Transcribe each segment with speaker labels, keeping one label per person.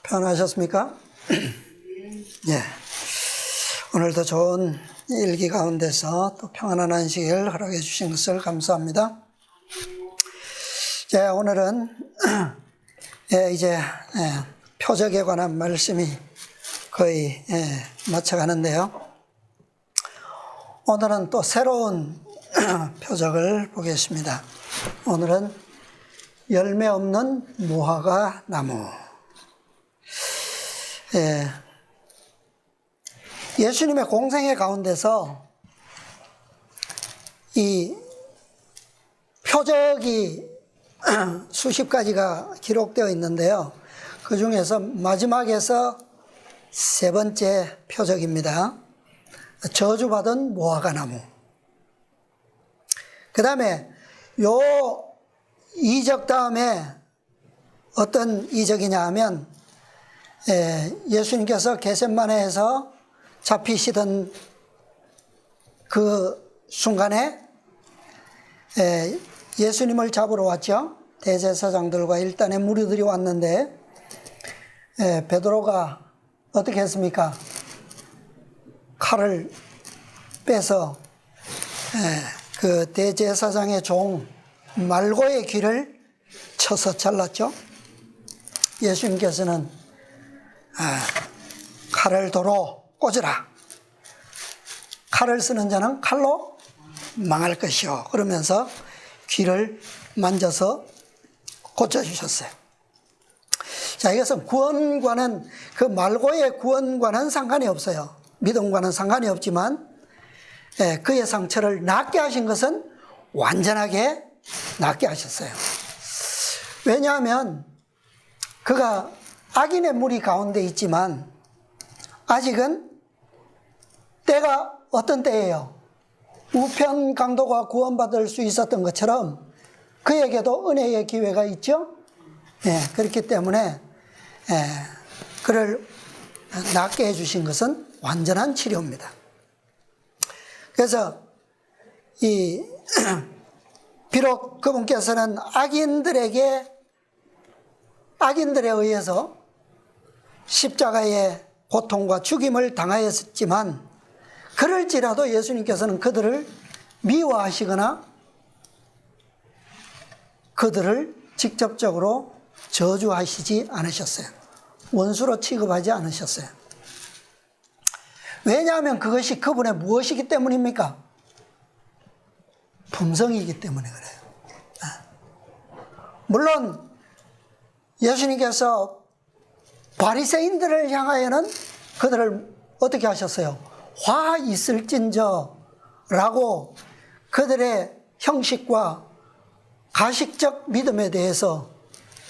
Speaker 1: 편하셨습니까? 예. 오늘도 좋은 일기 가운데서 또 평안한 안식을 허락해 주신 것을 감사합니다. 예, 오늘은 이제 표적에 관한 말씀이 거의 마쳐가는데요. 오늘은 또 새로운 표적을 보겠습니다. 오늘은 열매 없는 무화과 나무. 예수님의 공생애 가운데서 이 표적이 수십 가지가 기록되어 있는데요. 그 중에서 마지막에서 세 번째 표적입니다. 저주받은 무화과 나무. 그 다음에 요 이적 다음에 어떤 이적이냐 하면 예수님께서 겟세마네에서 잡히시던 그 순간에 예수님을 잡으러 왔죠. 대제사장들과 일단의 무리들이 왔는데 베드로가 어떻게 했습니까? 칼을 빼서 그 대제사장의 종 말고의 귀를 쳐서 잘랐죠. 예수님께서는 칼을 도로 꽂으라. 칼을 쓰는 자는 칼로 망할 것이요. 그러면서 귀를 만져서 고쳐주셨어요. 자, 이것은 구원과는, 그 말고의 구원과는 상관이 없어요. 믿음과는 상관이 없지만, 그의 상처를 낫게 하신 것은 완전하게 낫게 하셨어요. 왜냐하면 그가 악인의 무리 가운데 있지만 아직은 때가 어떤 때예요? 우편 강도가 구원받을 수 있었던 것처럼 그에게도 은혜의 기회가 있죠. 그렇기 때문에 그를 낫게 해주신 것은 완전한 치료입니다. 그래서 비록 그분께서는 악인들에 의해서 십자가의 고통과 죽임을 당하였지만 그럴지라도 예수님께서는 그들을 미워하시거나 그들을 직접적으로 저주하시지 않으셨어요. 원수로 취급하지 않으셨어요. 왜냐하면 그것이 그분의 무엇이기 때문입니까? 품성이기 때문에 그래요. 물론 예수님께서 바리새인들을 향하여는 그들을 어떻게 하셨어요? 화 있을진저 라고 그들의 형식과 가식적 믿음에 대해서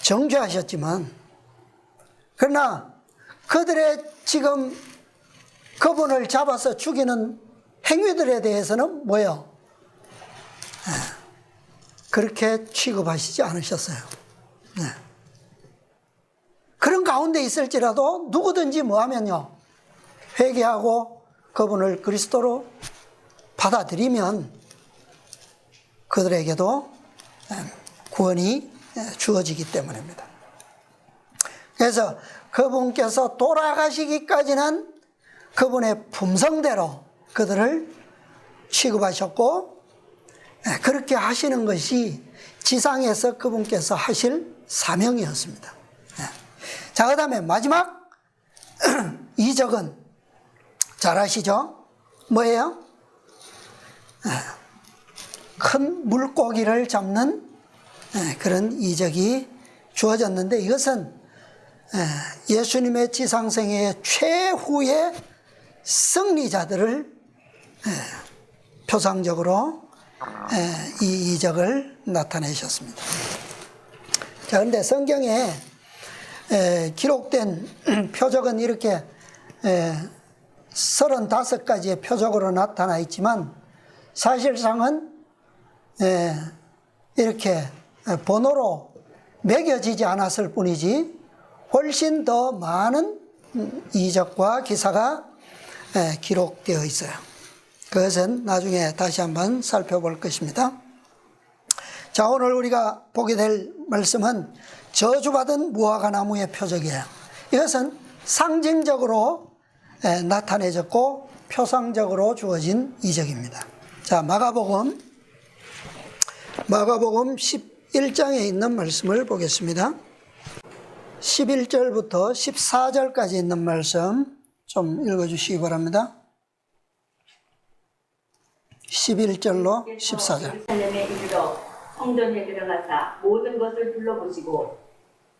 Speaker 1: 정죄하셨지만, 그러나 그들의 지금 그분을 잡아서 죽이는 행위들에 대해서는 뭐예요? 그렇게 취급하시지 않으셨어요. 그런 가운데 있을지라도 누구든지 뭐하면요, 회개하고 그분을 그리스도로 받아들이면 그들에게도 구원이 주어지기 때문입니다. 그래서 그분께서 돌아가시기까지는 그분의 품성대로 그들을 취급하셨고, 그렇게 하시는 것이 지상에서 그분께서 하실 사명이었습니다. 자, 그 다음에 마지막 이적은 잘 아시죠? 뭐예요? 큰 물고기를 잡는 그런 이적이 주어졌는데, 이것은 예수님의 지상생애의 최후의 승리자들을 표상적으로 이 이적을 나타내셨습니다. 자, 그런데 성경에 기록된 표적은 이렇게 35가지의 표적으로 나타나 있지만 사실상은 이렇게 번호로 매겨지지 않았을 뿐이지 훨씬 더 많은 이적과 기사가 기록되어 있어요. 그것은 나중에 다시 한번 살펴볼 것입니다. 자, 오늘 우리가 보게 될 말씀은 저주받은 무화과 나무의 표적이에요. 이것은 상징적으로 나타내졌고 표상적으로 주어진 이적입니다. 자, 마가복음 11장에 있는 말씀을 보겠습니다. 11절부터 14절까지 있는 말씀 좀 읽어주시기 바랍니다. 11절로 14절.
Speaker 2: 예루살렘에 이르러 성전에 들어가사 모든 것을 둘러보시고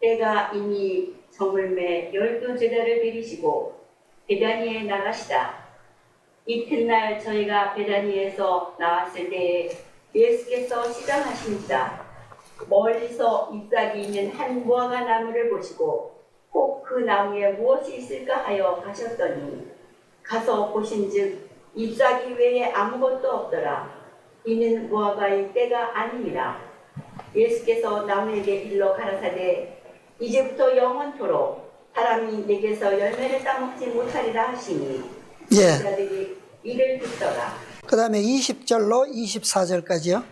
Speaker 2: 때가 이미 저물매 12제자를 데리시고 베다니에 나가시다. 이튿날 저희가 베다니에서 나왔을 때에 예수께서 시장하신지라. 멀리서 잎사귀 있는 한 무화과 나무를 보시고 혹 그 나무에 무엇이 있을까 하여 가셨더니 가서 보신즉 잎사귀 외에 아무것도 없더라. 이는 무화과의 때가 아니니라. 예수께서 나무에게 일러 가라사대 이제부터 영원토록 사람이 내게서 열매를 따먹지 못하리라 하시니 제자들이 이를 듣더라.
Speaker 1: 그 다음에 20절로 24절까지요.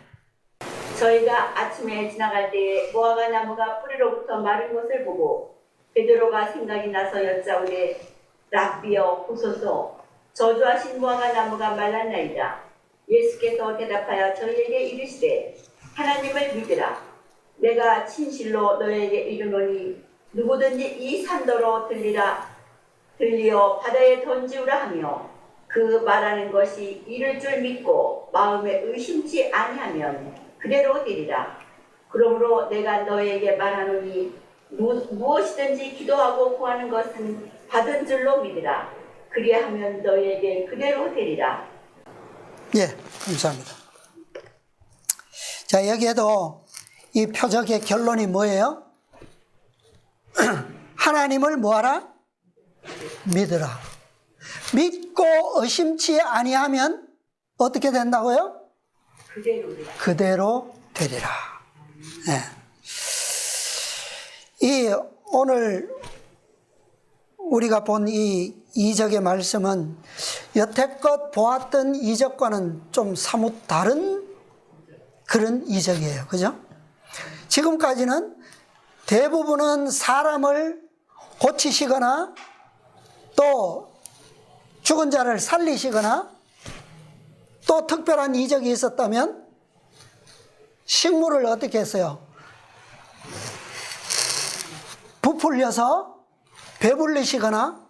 Speaker 2: 저희가 아침에 지나갈 때에 무화과 나무가 뿌리로부터 마른 것을 보고 베드로가 생각이 나서 여짜오되 랍비여 보소서 저주하신 무화과 나무가 말랐나이다. 예수께서 대답하여 저희에게 이르시되 하나님을 믿으라. 내가 진실로 너에게 이르노니 누구든지 이 산더러 들리어 바다에 던지우라 하며 그 말하는 것이 이를 줄 믿고 마음에 의심치 아니하면 그대로 되리라. 그러므로 내가 너에게 말하노니 무엇이든지 기도하고 구하는 것은 받은 줄로 믿으라. 그리하면 너에게 그대로 되리라.
Speaker 1: 예, 감사합니다. 자, 여기에도 이 표적의 결론이 뭐예요? 하나님을 뭐하라? 믿으라. 믿고 의심치 아니하면 어떻게 된다고요? 그대로 되리라. 예. 이 오늘 우리가 본 이 이적의 말씀은 여태껏 보았던 이적과는 좀 사뭇 다른 그런 이적이에요. 그죠? 지금까지는 대부분은 사람을 고치시거나 또 죽은 자를 살리시거나 또 특별한 이적이 있었다면 식물을 어떻게 했어요? 부풀려서 배불리시거나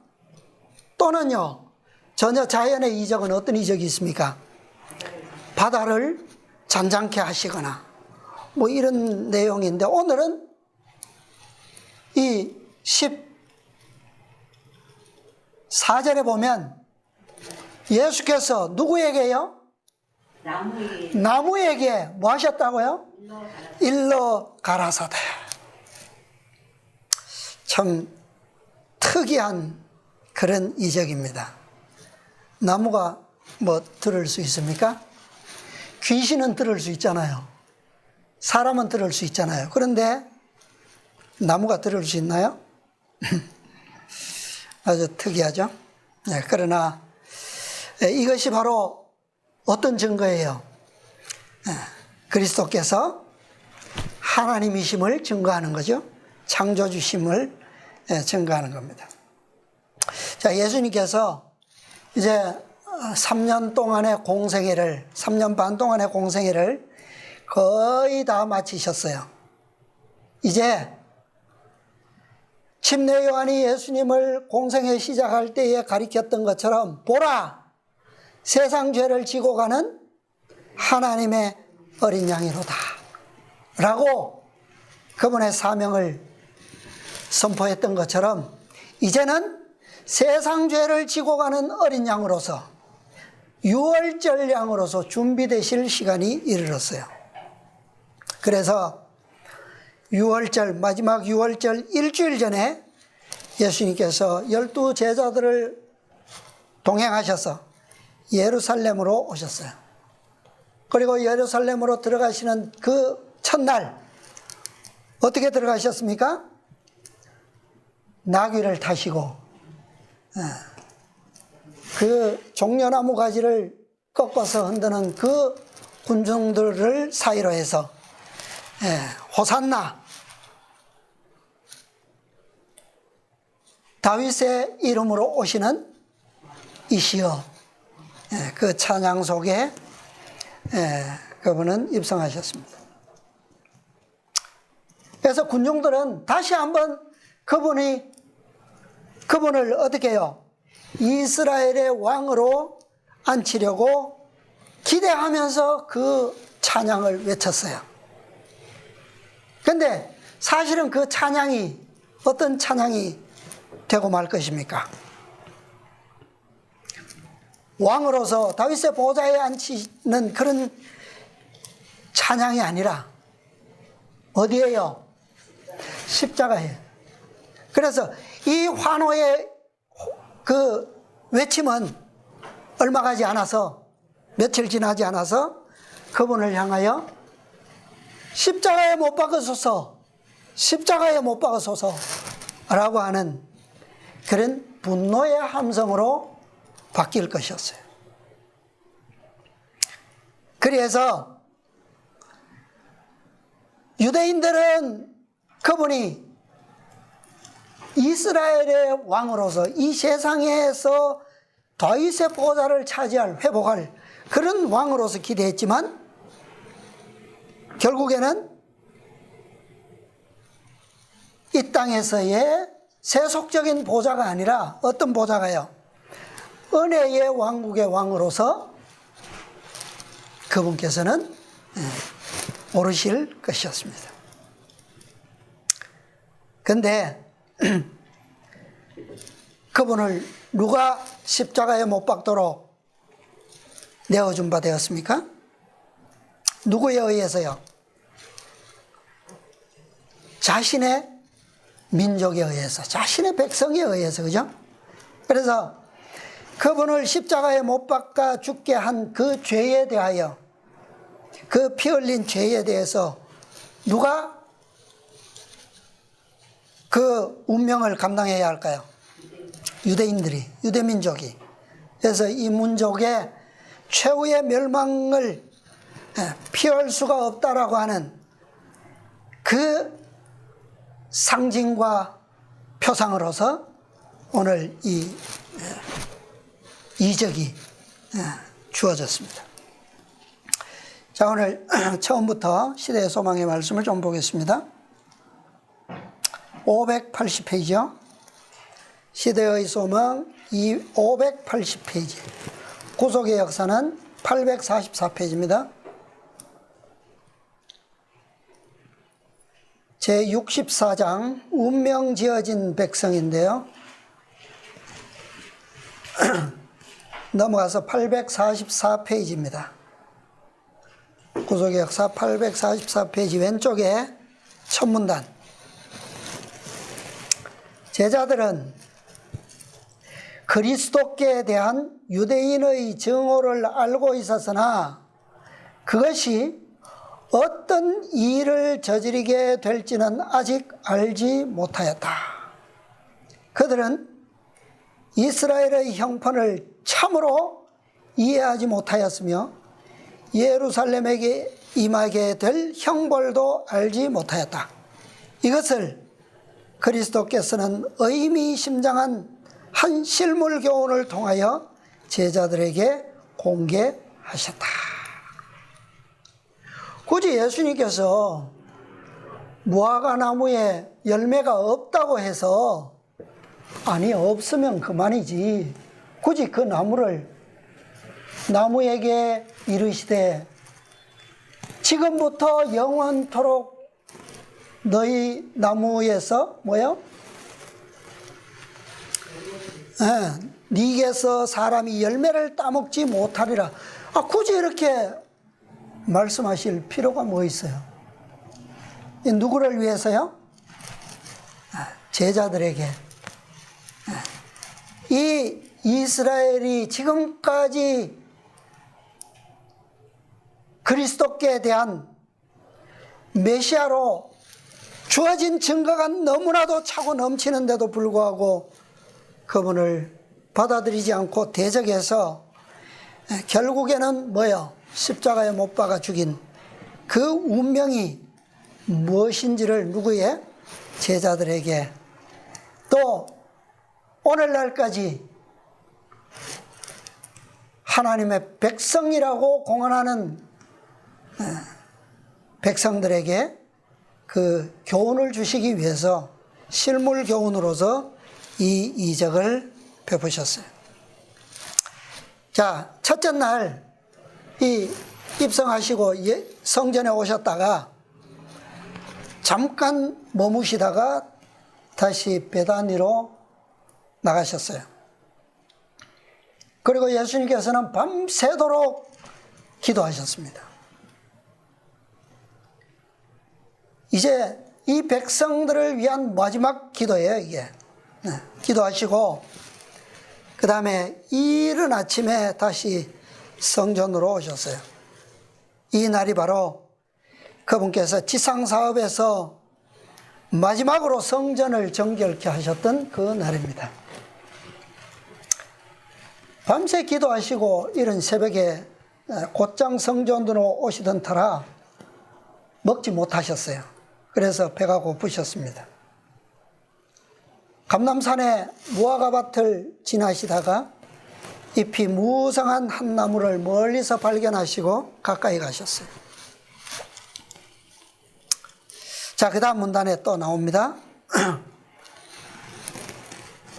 Speaker 1: 또는요, 전혀 자연의 이적은 어떤 이적이 있습니까? 바다를 잔잔케 하시거나 뭐 이런 내용인데, 오늘은 이 14절에 보면 예수께서 누구에게요? 나무에게 뭐 하셨다고요? 일러 가라사대. 참 특이한 그런 이적입니다. 나무가 뭐 들을 수 있습니까? 귀신은 들을 수 있잖아요. 사람은 들을 수 있잖아요. 그런데 나무가 들을 수 있나요? 아주 특이하죠. 네, 그러나 이것이 바로 어떤 증거예요? 그리스도께서 하나님이심을 증거하는 거죠. 창조주심을 증거하는 겁니다. 자, 예수님께서 이제 3년 반 동안의 공생애를 거의 다 마치셨어요. 이제 침례 요한이 예수님을 공생애 시작할 때에 가리켰던 것처럼 보라, 세상 죄를 지고 가는 하나님의 어린 양이로다 라고 그분의 사명을 선포했던 것처럼 이제는 세상 죄를 지고 가는 어린 양으로서 유월절 양으로서 준비되실 시간이 이르렀어요. 그래서 마지막 유월절 일주일 전에 예수님께서 12제자들을 동행하셔서 예루살렘으로 오셨어요. 그리고 예루살렘으로 들어가시는 그 첫날 어떻게 들어가셨습니까? 나귀를 타시고 그 종려나무 가지를 꺾어서 흔드는 그 군중들을 사이로 해서 호산나, 다윗의 이름으로 오시는 이시여, 그 찬양 속에 그분은 입성하셨습니다. 그래서 군중들은 다시 한번 그분을 어떻게 해요? 이스라엘의 왕으로 앉히려고 기대하면서 그 찬양을 외쳤어요. 근데 사실은 그 찬양이 어떤 찬양이 되고 말 것입니까? 왕으로서 다윗의 보좌에 앉히는 그런 찬양이 아니라 어디에요? 십자가에. 그래서 이 환호의 그 외침은 얼마 가지 않아서, 며칠 지나지 않아서 그분을 향하여 십자가에 못 박으소서, 십자가에 못 박으소서 라고 하는 그런 분노의 함성으로 바뀔 것이었어요. 그래서 유대인들은 그분이 이스라엘의 왕으로서 이 세상에서 다윗의 보좌를 차지할, 회복할 그런 왕으로서 기대했지만 결국에는 이 땅에서의 세속적인 보좌가 아니라 어떤 보좌가요? 은혜의 왕국의 왕으로서 그분께서는 오르실 것이었습니다. 그런데 그분을 누가 십자가에 못 박도록 내어준 바 되었습니까? 누구에 의해서요? 자신의 민족에 의해서, 자신의 백성에 의해서, 그죠? 그래서 그분을 십자가에 못 박아 죽게 한 그 죄에 대하여, 그 피 흘린 죄에 대해서 누가 그 운명을 감당해야 할까요? 유대인들이, 유대민족이. 그래서 이 민족의 최후의 멸망을 피할 수가 없다라고 하는 그 상징과 표상으로서 오늘 이 이적이 주어졌습니다. 자, 오늘 처음부터 시대의 소망의 말씀을 좀 보겠습니다. 580페이지요. 시대의 소망 580페이지. 구속의 역사는 844페이지입니다. 제64장 운명 지어진 백성인데요. 넘어가서 844페이지입니다. 구속의 역사 844페이지 왼쪽에 첫 문단. 제자들은 그리스도께 대한 유대인의 증오를 알고 있었으나 그것이 어떤 일을 저지르게 될지는 아직 알지 못하였다. 그들은 이스라엘의 형편을 참으로 이해하지 못하였으며 예루살렘에게 임하게 될 형벌도 알지 못하였다. 이것을 그리스도께서는 의미심장한 한 실물 교훈을 통하여 제자들에게 공개하셨다. 굳이 예수님께서 무화과 나무에 열매가 없다고 해서 아니 없으면 그만이지 굳이 그 나무에게 이르시되 지금부터 영원토록 너희 나무에서 뭐요? 네게서 사람이 열매를 따먹지 못하리라. 굳이 이렇게 말씀하실 필요가 뭐 있어요? 누구를 위해서요? 제자들에게. 이 이스라엘이 지금까지 그리스도께 대한 메시아로 주어진 증거가 너무나도 차고 넘치는데도 불구하고 그분을 받아들이지 않고 대적해서 결국에는 뭐요? 십자가에 못 박아 죽인 그 운명이 무엇인지를 누구의? 제자들에게 또 오늘날까지 하나님의 백성이라고 공언하는 백성들에게 그 교훈을 주시기 위해서 실물 교훈으로서 이 이적을 베푸셨어요. 자, 첫째 날 이 입성하시고 성전에 오셨다가 잠깐 머무시다가 다시 베다니로 나가셨어요. 그리고 예수님께서는 밤새도록 기도하셨습니다. 이제 이 백성들을 위한 마지막 기도예요, 이게. 기도하시고 그 다음에 이른 아침에 다시 성전으로 오셨어요. 이 날이 바로 그분께서 지상사업에서 마지막으로 성전을 정결케 하셨던 그 날입니다. 밤새 기도하시고 이른 새벽에 곧장 성전으로 오시던 터라 먹지 못하셨어요. 그래서 배가 고프셨습니다. 감람산의 무화과밭을 지나시다가 잎이 무성한 한 나무를 멀리서 발견하시고 가까이 가셨어요. 자, 그 다음 문단에 또 나옵니다.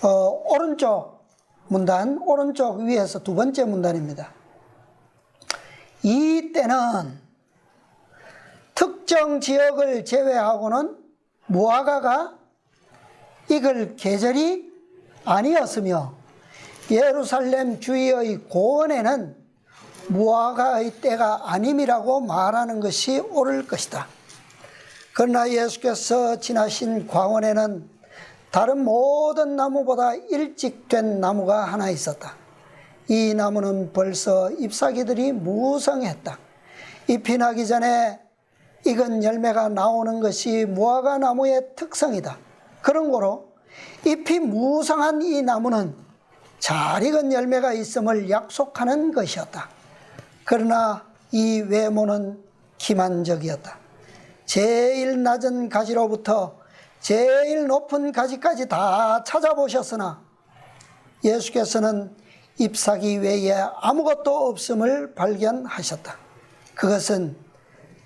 Speaker 1: 오른쪽 문단, 오른쪽 위에서 두 번째 문단입니다. 이 때는 특정 지역을 제외하고는 무화과가 익을 계절이 아니었으며 예루살렘 주위의 고원에는 무화과의 때가 아님이라고 말하는 것이 옳을 것이다. 그러나 예수께서 지나신 광원에는 다른 모든 나무보다 일찍 된 나무가 하나 있었다. 이 나무는 벌써 잎사귀들이 무성했다. 잎이 나기 전에 익은 열매가 나오는 것이 무화과 나무의 특성이다. 그런 거로 잎이 무성한 이 나무는 잘 익은 열매가 있음을 약속하는 것이었다. 그러나 이 외모는 기만적이었다. 제일 낮은 가지로부터 제일 높은 가지까지 다 찾아보셨으나 예수께서는 잎사귀 외에 아무것도 없음을 발견하셨다. 그것은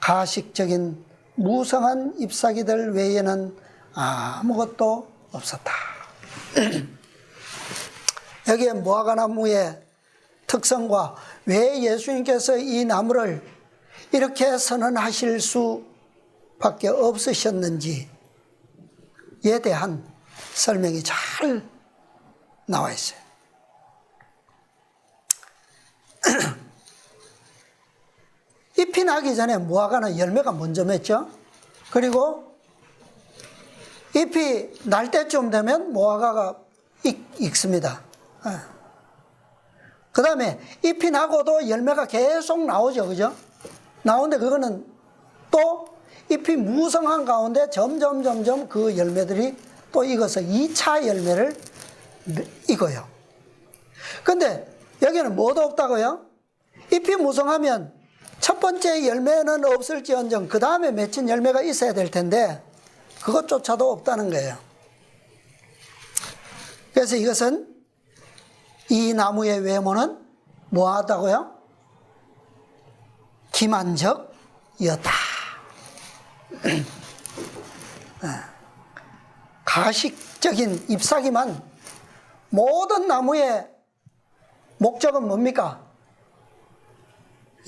Speaker 1: 가식적인 무성한 잎사귀들 외에는 아무것도 없었다. 여기에 무화과나무의 특성과 왜 예수님께서 이 나무를 이렇게 선언하실 수밖에 없으셨는지에 대한 설명이 잘 나와 있어요. 잎이 나기 전에 무화과는 열매가 먼저 맺죠. 그리고 잎이 날 때쯤 되면 무화과가 익습니다. 그 다음에 잎이 나고도 열매가 계속 나오죠. 그죠? 나오는데 그거는 또 잎이 무성한 가운데 점점 그 열매들이 또 익어서 2차 열매를 익어요. 근데 여기는 뭐도 없다고요? 잎이 무성하면 첫 번째 열매는 없을지언정 그 다음에 맺힌 열매가 있어야 될 텐데 그것조차도 없다는 거예요. 그래서 이것은 이 나무의 외모는 뭐하다고요? 기만적이었다. 가식적인 잎사귀만 모든 나무의 목적은 뭡니까?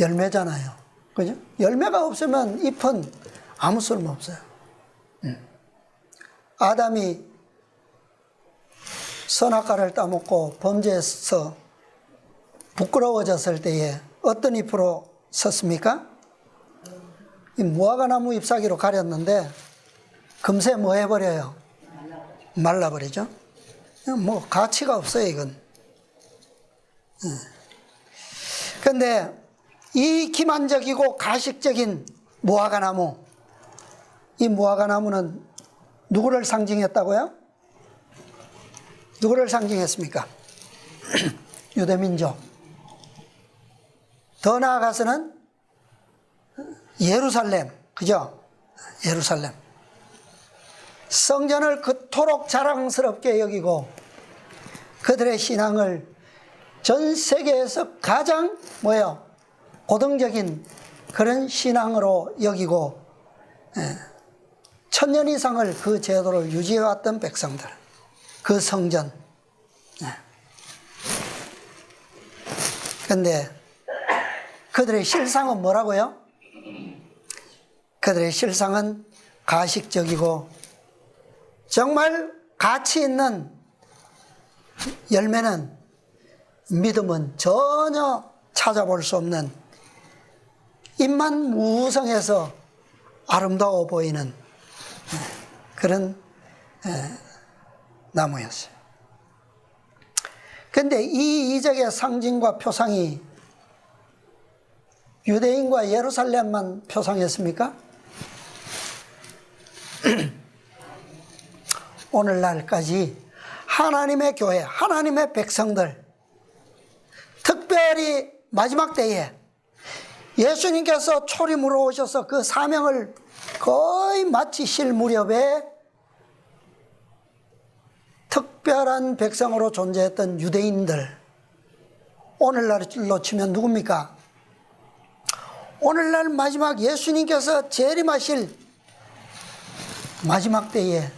Speaker 1: 열매잖아요. 그죠? 열매가 없으면 잎은 아무 쓸모 없어요. 아담이 선악과를 따먹고 범죄해서 부끄러워졌을 때에 어떤 잎으로 섰습니까? 이 무화과나무 잎사귀로 가렸는데 금세 뭐 해버려요? 말라버리죠. 뭐 가치가 없어요 이건. 그런데 이 기만적이고 가식적인 무화과나무, 이 무화과나무는 누구를 상징했다고요? 누구를 상징했습니까? 유대민족. 더 나아가서는 예루살렘, 그죠? 예루살렘. 성전을 그토록 자랑스럽게 여기고 그들의 신앙을 전 세계에서 가장 뭐예요? 고등적인 그런 신앙으로 여기고 천년 이상을 그 제도를 유지해왔던 백성들, 그 성전. 그런데 그들의 실상은 뭐라고요? 그들의 실상은 가식적이고 정말 가치 있는 열매는, 믿음은 전혀 찾아볼 수 없는 입만 무성해서 아름다워 보이는 그런 나무였어요. 그런데 이 이적의 상징과 표상이 유대인과 예루살렘만 표상했습니까? 오늘날까지 하나님의 교회, 하나님의 백성들, 특별히 마지막 때에 예수님께서 초림으로 오셔서 그 사명을 거의 마치실 무렵에 특별한 백성으로 존재했던 유대인들, 오늘날로 치면 누굽니까? 오늘날 마지막 예수님께서 재림하실 마지막 때에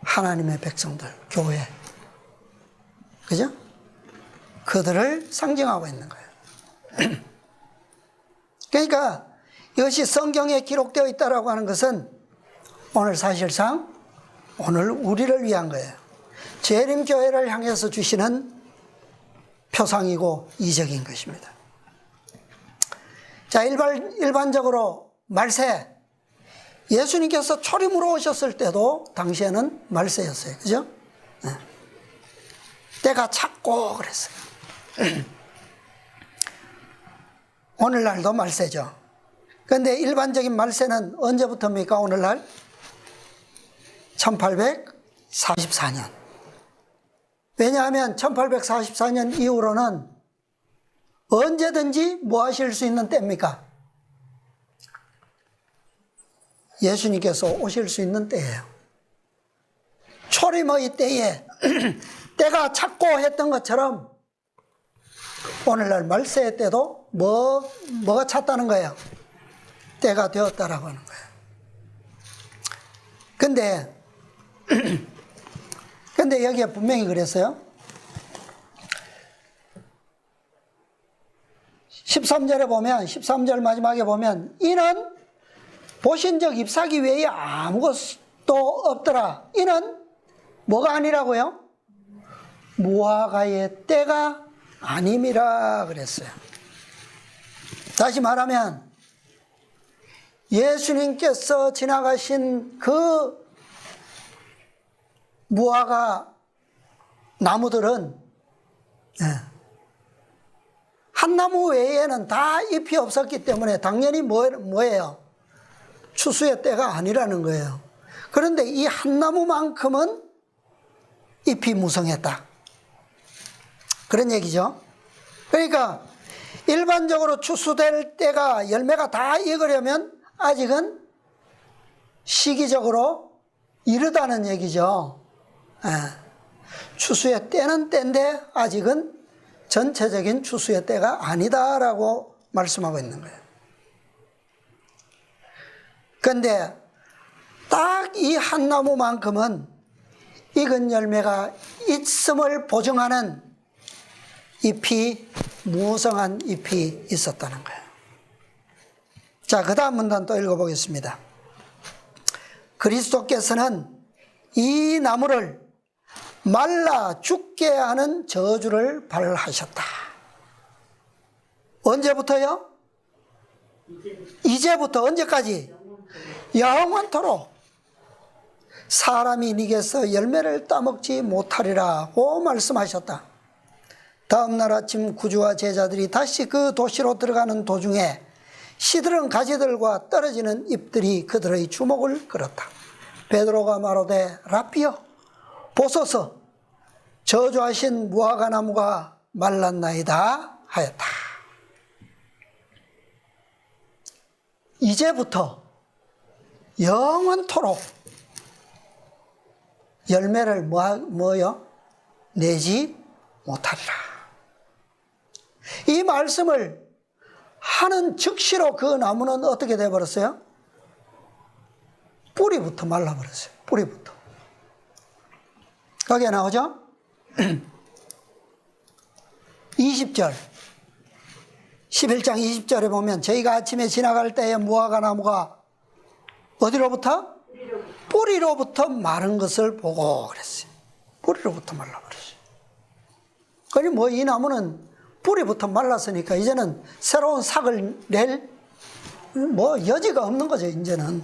Speaker 1: 하나님의 백성들, 교회, 그죠? 그들을 상징하고 있는 거예요. 그러니까 이것이 성경에 기록되어 있다라고 하는 것은 오늘 사실상 오늘 우리를 위한 거예요. 재림교회를 향해서 주시는 표상이고 이적인 것입니다. 자, 일반적으로 말세, 예수님께서 초림으로 오셨을 때도 당시에는 말세였어요. 그죠? 때가 찼고 그랬어요. 오늘날도 말세죠. 그런데 일반적인 말세는 언제부터입니까? 오늘날? 1844년. 왜냐하면 1844년 이후로는 언제든지 뭐 하실 수 있는 때입니까? 예수님께서 오실 수 있는 때예요. 초림의 때에 때가 찼고 했던 것처럼 오늘날 말세 때도 뭐가 찼다는 거예요? 때가 되었다라고 하는 거예요. 근데 여기에 분명히 그랬어요. 13절에 보면, 13절 마지막에 보면, 이는 보신 적 잎사귀 외에 아무것도 없더라. 이는 뭐가 아니라고요? 무화과의 때가 아님이라 그랬어요. 다시 말하면 예수님께서 지나가신 그 무화과 나무들은 한 나무 외에는 다 잎이 없었기 때문에 당연히 뭐예요? 추수의 때가 아니라는 거예요. 그런데 이 한 나무만큼은 잎이 무성했다, 그런 얘기죠. 그러니까 일반적으로 추수될 때가, 열매가 다 익으려면 아직은 시기적으로 이르다는 얘기죠. 추수의 때는 때인데 아직은 전체적인 추수의 때가 아니다라고 말씀하고 있는 거예요. 그런데 딱 이 한 나무만큼은 익은 열매가 있음을 보증하는 잎이, 무성한 잎이 있었다는 거예요. 자, 그 다음 문단 또 읽어보겠습니다. 그리스도께서는 이 나무를 말라 죽게 하는 저주를 발하셨다. 언제부터요? 이제부터. 언제까지? 영원토록 사람이 네게서 열매를 따먹지 못하리라고 말씀하셨다. 다음 날 아침 구주와 제자들이 다시 그 도시로 들어가는 도중에 시들은 가지들과 떨어지는 잎들이 그들의 주목을 끌었다. 베드로가 말하되 라삐여 보소서, 저주하신 무화과 나무가 말랐나이다 하였다. 이제부터 영원토록 열매를 뭐요? 내지 못하리라. 이 말씀을 하는 즉시로 그 나무는 어떻게 되어버렸어요? 뿌리부터 말라버렸어요. 뿌리부터. 거기에 나오죠? 20절 11장 20절에 보면 저희가 아침에 지나갈 때에 무화과 나무가 어디로부터? 뿌리로부터 마른 것을 보고 그랬어요. 뿌리로부터 말라버렸어요. 그러니 뭐 이 나무는 뿌리부터 말랐으니까 이제는 새로운 삭을 낼 뭐 여지가 없는 거죠. 이제는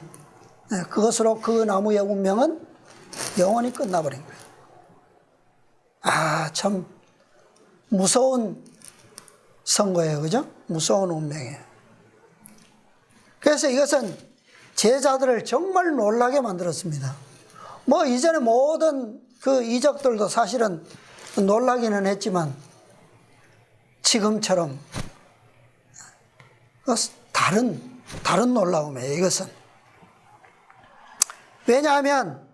Speaker 1: 그것으로 그 나무의 운명은 영원히 끝나버린 거예요. 아, 참 무서운 선거예요. 그죠? 무서운 운명이에요. 그래서 이것은 제자들을 정말 놀라게 만들었습니다. 뭐 이전에 모든 그 이적들도 사실은 놀라기는 했지만 지금처럼 다른 놀라움이에요. 이것은. 왜냐하면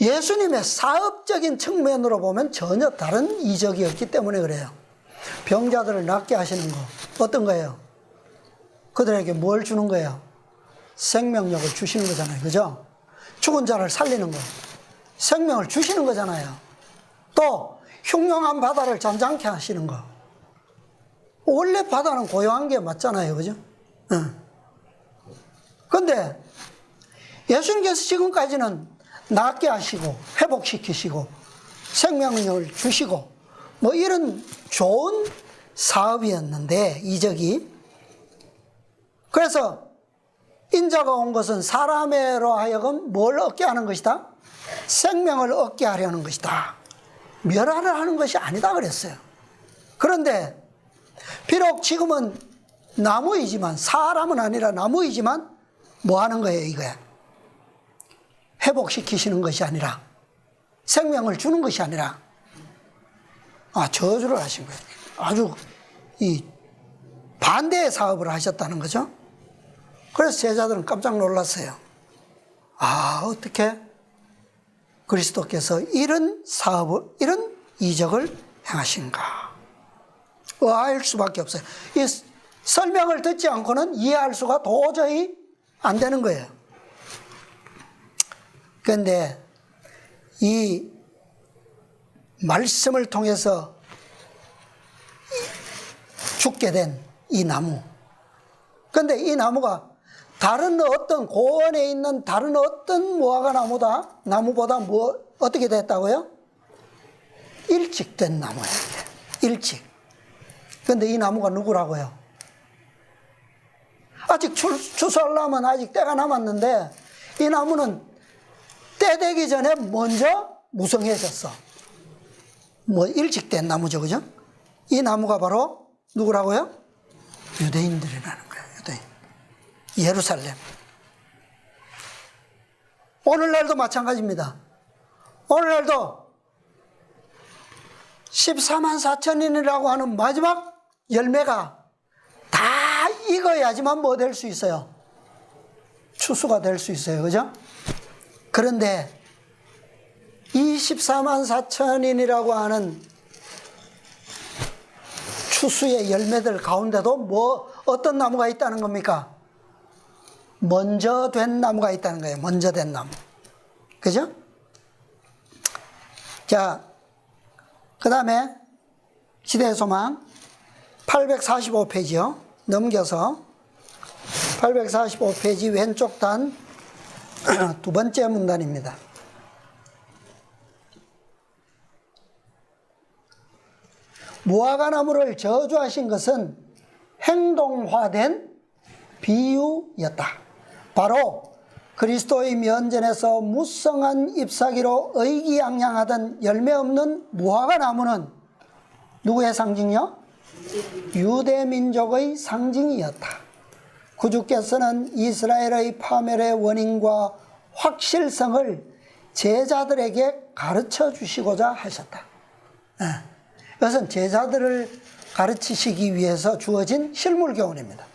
Speaker 1: 예수님의 사업적인 측면으로 보면 전혀 다른 이적이었기 때문에 그래요. 병자들을 낫게 하시는 거 어떤 거예요? 그들에게 뭘 주는 거예요? 생명력을 주시는 거잖아요. 그죠? 죽은 자를 살리는 거 생명을 주시는 거잖아요. 또 흉흉한 바다를 잠잠케 하시는 거. 원래 바다는 고요한 게 맞잖아요. 그죠? 그런데 예수님께서 지금까지는 낫게 하시고 회복시키시고 생명력을 주시고 뭐 이런 좋은 사업이었는데 이적이. 그래서 인자가 온 것은 사람으로 하여금 뭘 얻게 하는 것이다? 생명을 얻게 하려는 것이다. 멸하려 하는 것이 아니다 그랬어요. 그런데 비록 지금은 나무이지만 사람은 아니라 나무이지만 뭐 하는 거예요 이거야? 회복시키시는 것이 아니라 생명을 주는 것이 아니라 저주를 하신 거예요. 아주 이 반대의 사업을 하셨다는 거죠. 그래서 제자들은 깜짝 놀랐어요. 어떻게 그리스도께서 이런 사업을, 이런 이적을 행하신가? 의아할 수밖에 없어요. 이 설명을 듣지 않고는 이해할 수가 도저히 안 되는 거예요. 그런데 이 말씀을 통해서 죽게 된 이 나무. 그런데 이 나무가 다른 어떤 고원에 있는 다른 어떤 무화과 나무보다 어떻게 됐다고요? 일찍 된 나무예요. 일찍. 그런데 이 나무가 누구라고요? 아직 추수하려면 아직 때가 남았는데 이 나무는 때 되기 전에 먼저 무성해졌어. 일찍 된 나무죠. 그죠? 이 나무가 바로 누구라고요? 유대인들이라는 거예요. 유대인. 예루살렘. 오늘날도 마찬가지입니다. 오늘날도 14만 4천인이라고 하는 마지막 열매가 다 익어야지만 뭐 될 수 있어요? 추수가 될 수 있어요. 그죠? 그런데 이 14만 4천인이라고 하는 추수의 열매들 가운데도 어떤 나무가 있다는 겁니까? 먼저 된 나무가 있다는 거예요. 먼저 된 나무. 그죠? 자, 그 다음에 시대의 소망 845페이지요. 넘겨서 845페이지 왼쪽 단 두 번째 문단입니다. 무화과 나무를 저주하신 것은 행동화된 비유였다. 바로 그리스도의 면전에서 무성한 잎사귀로 의기양양하던 열매 없는 무화과 나무는 누구의 상징이요? 유대 민족의 상징이었다. 구주께서는 이스라엘의 파멸의 원인과 확실성을 제자들에게 가르쳐 주시고자 하셨다. 이것은 제자들을 가르치시기 위해서 주어진 실물 교훈입니다.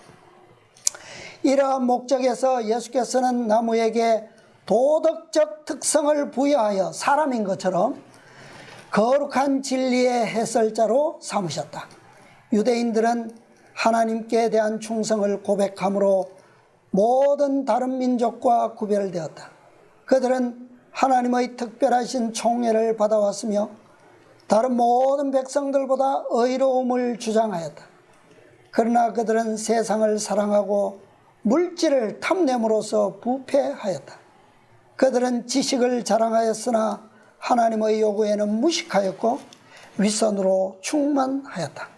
Speaker 1: 이러한 목적에서 예수께서는 나무에게 도덕적 특성을 부여하여 사람인 것처럼 거룩한 진리의 해설자로 삼으셨다. 유대인들은 하나님께 대한 충성을 고백함으로 모든 다른 민족과 구별되었다. 그들은 하나님의 특별하신 총애를 받아왔으며 다른 모든 백성들보다 의로움을 주장하였다. 그러나 그들은 세상을 사랑하고 물질을 탐냄으로써 부패하였다. 그들은 지식을 자랑하였으나 하나님의 요구에는 무식하였고 윗선으로 충만하였다.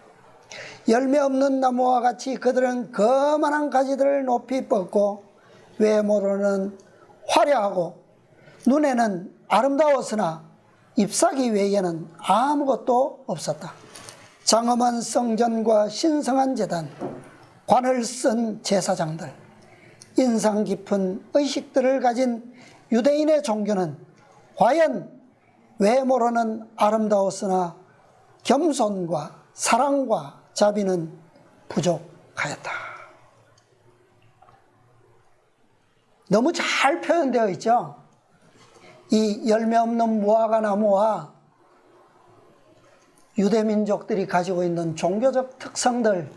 Speaker 1: 열매 없는 나무와 같이 그들은 거만한 가지들을 높이 뻗고 외모로는 화려하고 눈에는 아름다웠으나 잎사귀 외에는 아무것도 없었다. 장엄한 성전과 신성한 제단, 관을 쓴 제사장들, 인상 깊은 의식들을 가진 유대인의 종교는 과연 외모로는 아름다웠으나 겸손과 사랑과 자비는 부족하였다. 너무 잘 표현되어 있죠? 이 열매 없는 무화과 나무와 유대민족들이 가지고 있는 종교적 특성들,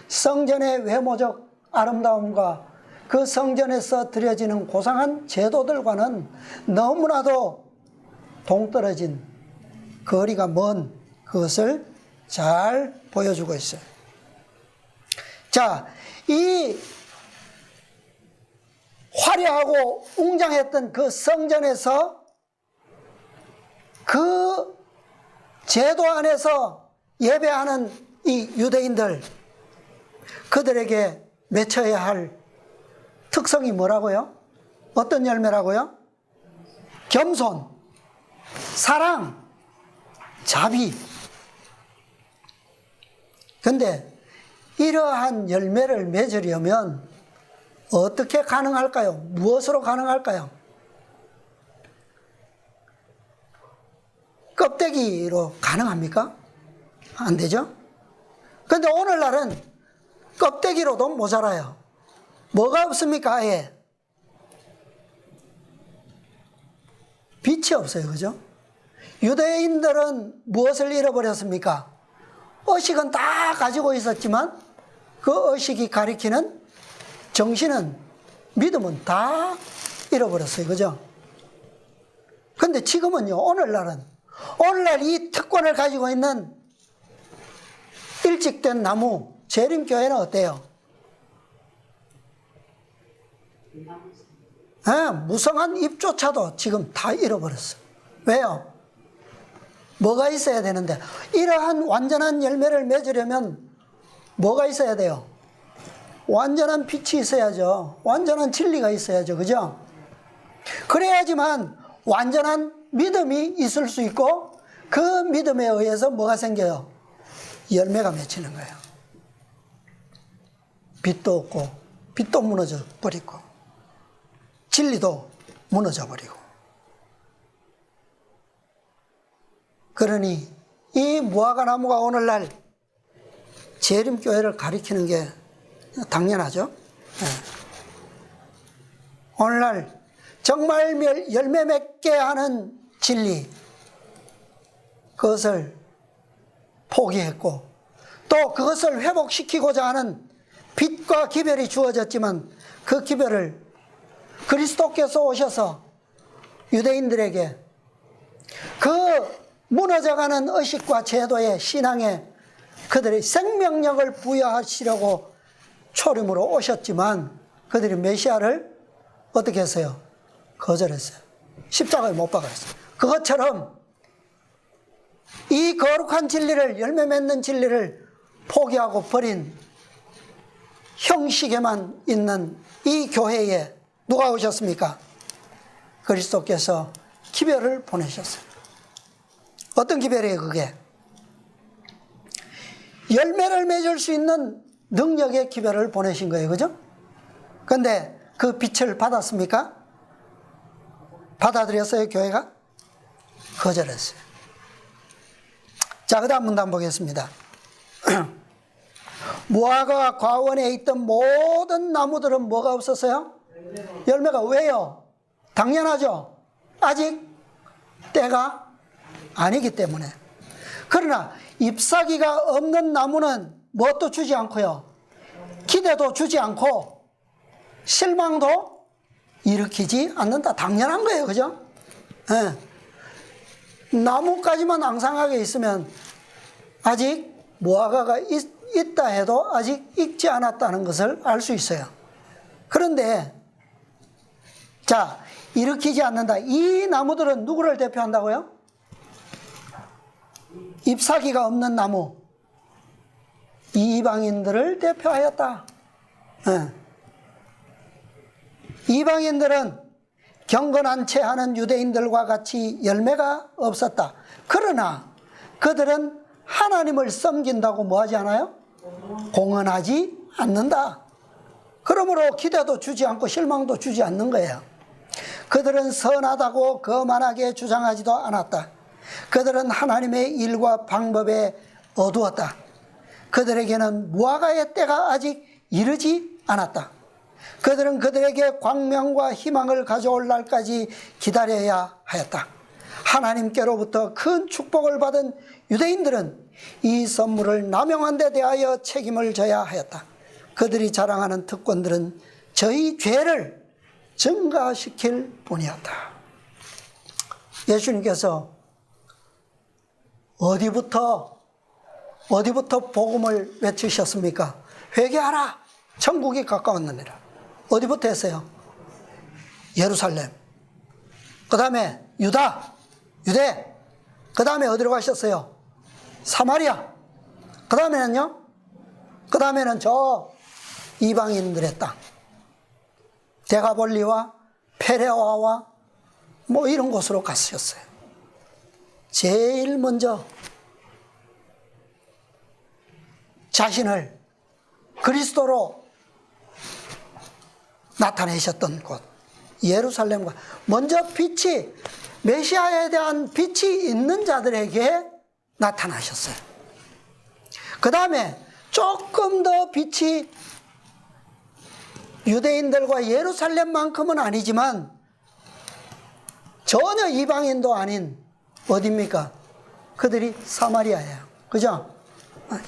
Speaker 1: 성전의 외모적 아름다움과 그 성전에서 드려지는 고상한 제도들과는 너무나도 동떨어진 거리가 먼 그것을 잘 보여주고 있어요. 자, 이 화려하고 웅장했던 그 성전에서 그 제도 안에서 예배하는 이 유대인들, 그들에게 맺혀야 할 특성이 뭐라고요? 어떤 열매라고요? 겸손, 사랑, 자비. 근데 이러한 열매를 맺으려면 어떻게 가능할까요? 무엇으로 가능할까요? 껍데기로 가능합니까? 안 되죠? 근데 오늘날은 껍데기로도 모자라요. 뭐가 없습니까? 아예 빛이 없어요. 그죠? 유대인들은 무엇을 잃어버렸습니까? 의식은 다 가지고 있었지만 그 의식이 가리키는 정신은, 믿음은 다 잃어버렸어요. 그죠? 근데 지금은요, 오늘날 이 특권을 가지고 있는 일찍된 나무 재림교회는 어때요? 무성한 잎조차도 지금 다 잃어버렸어. 왜요? 뭐가 있어야 되는데, 이러한 완전한 열매를 맺으려면 뭐가 있어야 돼요? 완전한 빛이 있어야죠. 완전한 진리가 있어야죠. 그죠? 그래야지만 완전한 믿음이 있을 수 있고, 그 믿음에 의해서 뭐가 생겨요? 열매가 맺히는 거예요. 빛도 없고, 빛도 무너져 버리고, 진리도 무너져 버리고. 그러니 이 무화과 나무가 오늘날 재림교회를 가리키는 게 당연하죠. 네. 오늘날 정말 열매 맺게 하는 진리, 그것을 포기했고, 또 그것을 회복시키고자 하는 빛과 기별이 주어졌지만 그 기별을 그리스도께서 오셔서 유대인들에게 그 무너져가는 의식과 제도의 신앙에 그들의 생명력을 부여하시려고 초림으로 오셨지만 그들이 메시아를 어떻게 했어요? 거절했어요. 십자가에 못 박았어요. 그것처럼 이 거룩한 진리를, 열매 맺는 진리를 포기하고 버린 형식에만 있는 이 교회에 누가 오셨습니까? 그리스도께서 기별을 보내셨어요. 어떤 기별이에요, 그게? 열매를 맺을 수 있는 능력의 기별을 보내신 거예요. 그죠? 근데 그 빛을 받았습니까? 받아들였어요, 교회가? 거절했어요. 자, 그 다음 문단 보겠습니다. 무화과 과원에 있던 모든 나무들은 뭐가 없었어요? 열매가. 왜요? 당연하죠. 아직 때가 아니기 때문에. 그러나 잎사귀가 없는 나무는 뭣도 주지 않고요, 기대도 주지 않고 실망도 일으키지 않는다. 당연한 거예요. 그죠? 예. 나무까지만 앙상하게 있으면 아직 무화과가 있다 해도 아직 익지 않았다는 것을 알 수 있어요. 그런데 자, 일으키지 않는다. 이 나무들은 누구를 대표한다고요? 잎사귀가 없는 나무, 이방인들을 대표하였다. 예. 이방인들은 경건한 채 하는 유대인들과 같이 열매가 없었다. 그러나 그들은 하나님을 섬긴다고 뭐하지 않아요? 공언하지 않는다. 그러므로 기대도 주지 않고 실망도 주지 않는 거예요. 그들은 선하다고 거만하게 주장하지도 않았다. 그들은 하나님의 일과 방법에 어두웠다. 그들에게는 무화과의 때가 아직 이르지 않았다. 그들은 그들에게 광명과 희망을 가져올 날까지 기다려야 하였다. 하나님께로부터 큰 축복을 받은 유대인들은 이 선물을 남용한 데 대하여 책임을 져야 하였다. 그들이 자랑하는 특권들은 저희 죄를 증가시킬 뿐이었다. 예수님께서 어디부터 복음을 외치셨습니까? 회개하라, 천국이 가까웠느니라. 어디부터 했어요? 예루살렘, 그 다음에 유대, 그 다음에 어디로 가셨어요? 사마리아, 그 다음에는요? 그 다음에는 저 이방인들의 땅, 데가볼리와 페레와와 뭐 이런 곳으로 갔었어요. 제일 먼저 자신을 그리스도로 나타내셨던 곳, 예루살렘과 먼저 빛이, 메시아에 대한 빛이 있는 자들에게 나타나셨어요. 그 다음에 조금 더 빛이 유대인들과 예루살렘만큼은 아니지만 전혀 이방인도 아닌 어디입니까? 그들이 사마리아예요. 그죠?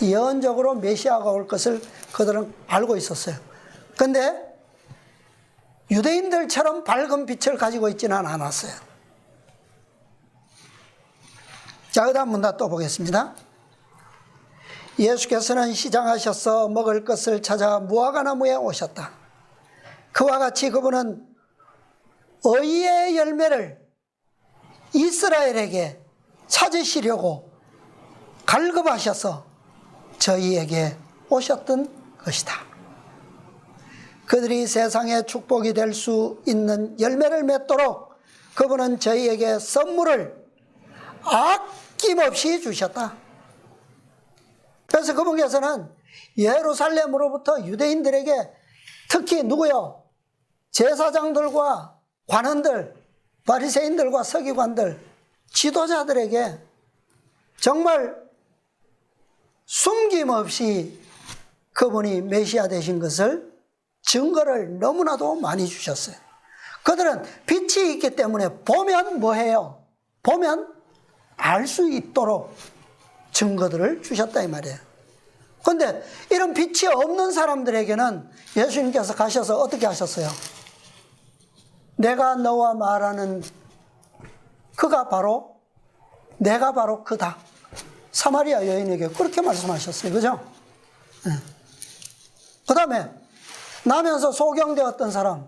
Speaker 1: 예언적으로 메시아가 올 것을 그들은 알고 있었어요. 근데 유대인들처럼 밝은 빛을 가지고 있지는 않았어요. 자, 그 다음 문단 또 보겠습니다. 예수께서는 시장하셔서 먹을 것을 찾아 무화과나무에 오셨다. 그와 같이 그분은 의의 열매를 이스라엘에게 찾으시려고 갈급하셔서 저희에게 오셨던 것이다. 그들이 세상에 축복이 될 수 있는 열매를 맺도록 그분은 저희에게 선물을 아낌없이 주셨다. 그래서 그분께서는 예루살렘으로부터 유대인들에게, 특히 누구요? 제사장들과 관원들, 바리새인들과 서기관들, 지도자들에게 정말 숨김없이 그분이 메시아 되신 것을 증거를 너무나도 많이 주셨어요. 그들은 빛이 있기 때문에 보면 뭐해요? 보면 알 수 있도록 증거들을 주셨다 이 말이에요. 그런데 이런 빛이 없는 사람들에게는 예수님께서 가셔서 어떻게 하셨어요? 내가 너와 말하는 그가 바로, 내가 바로 그다. 사마리아 여인에게 그렇게 말씀하셨어요. 그죠? 그 다음에 나면서 소경되었던 사람,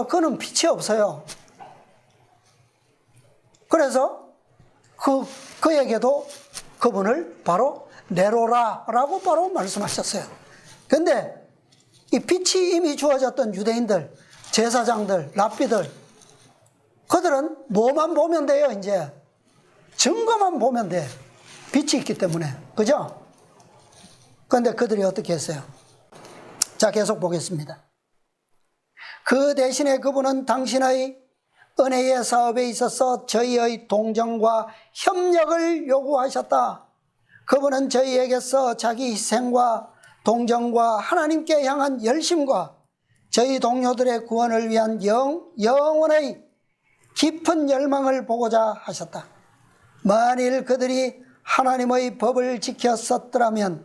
Speaker 1: 그는 빛이 없어요. 그래서 그에게도 그분을 바로 내로라라고 바로 말씀하셨어요. 근데 이 빛이 이미 주어졌던 유대인들, 제사장들, 랍비들, 그들은 뭐만 보면 돼요, 이제. 증거만 보면 돼. 빛이 있기 때문에. 그죠? 그런데 그들이 어떻게 했어요? 자, 계속 보겠습니다. 그 대신에 그분은 당신의 은혜의 사업에 있어서 저희의 동정과 협력을 요구하셨다. 그분은 저희에게서 자기 희생과 동정과 하나님께 향한 열심과 저희 동료들의 구원을 위한 영원의 깊은 열망을 보고자 하셨다. 만일 그들이 하나님의 법을 지켰었더라면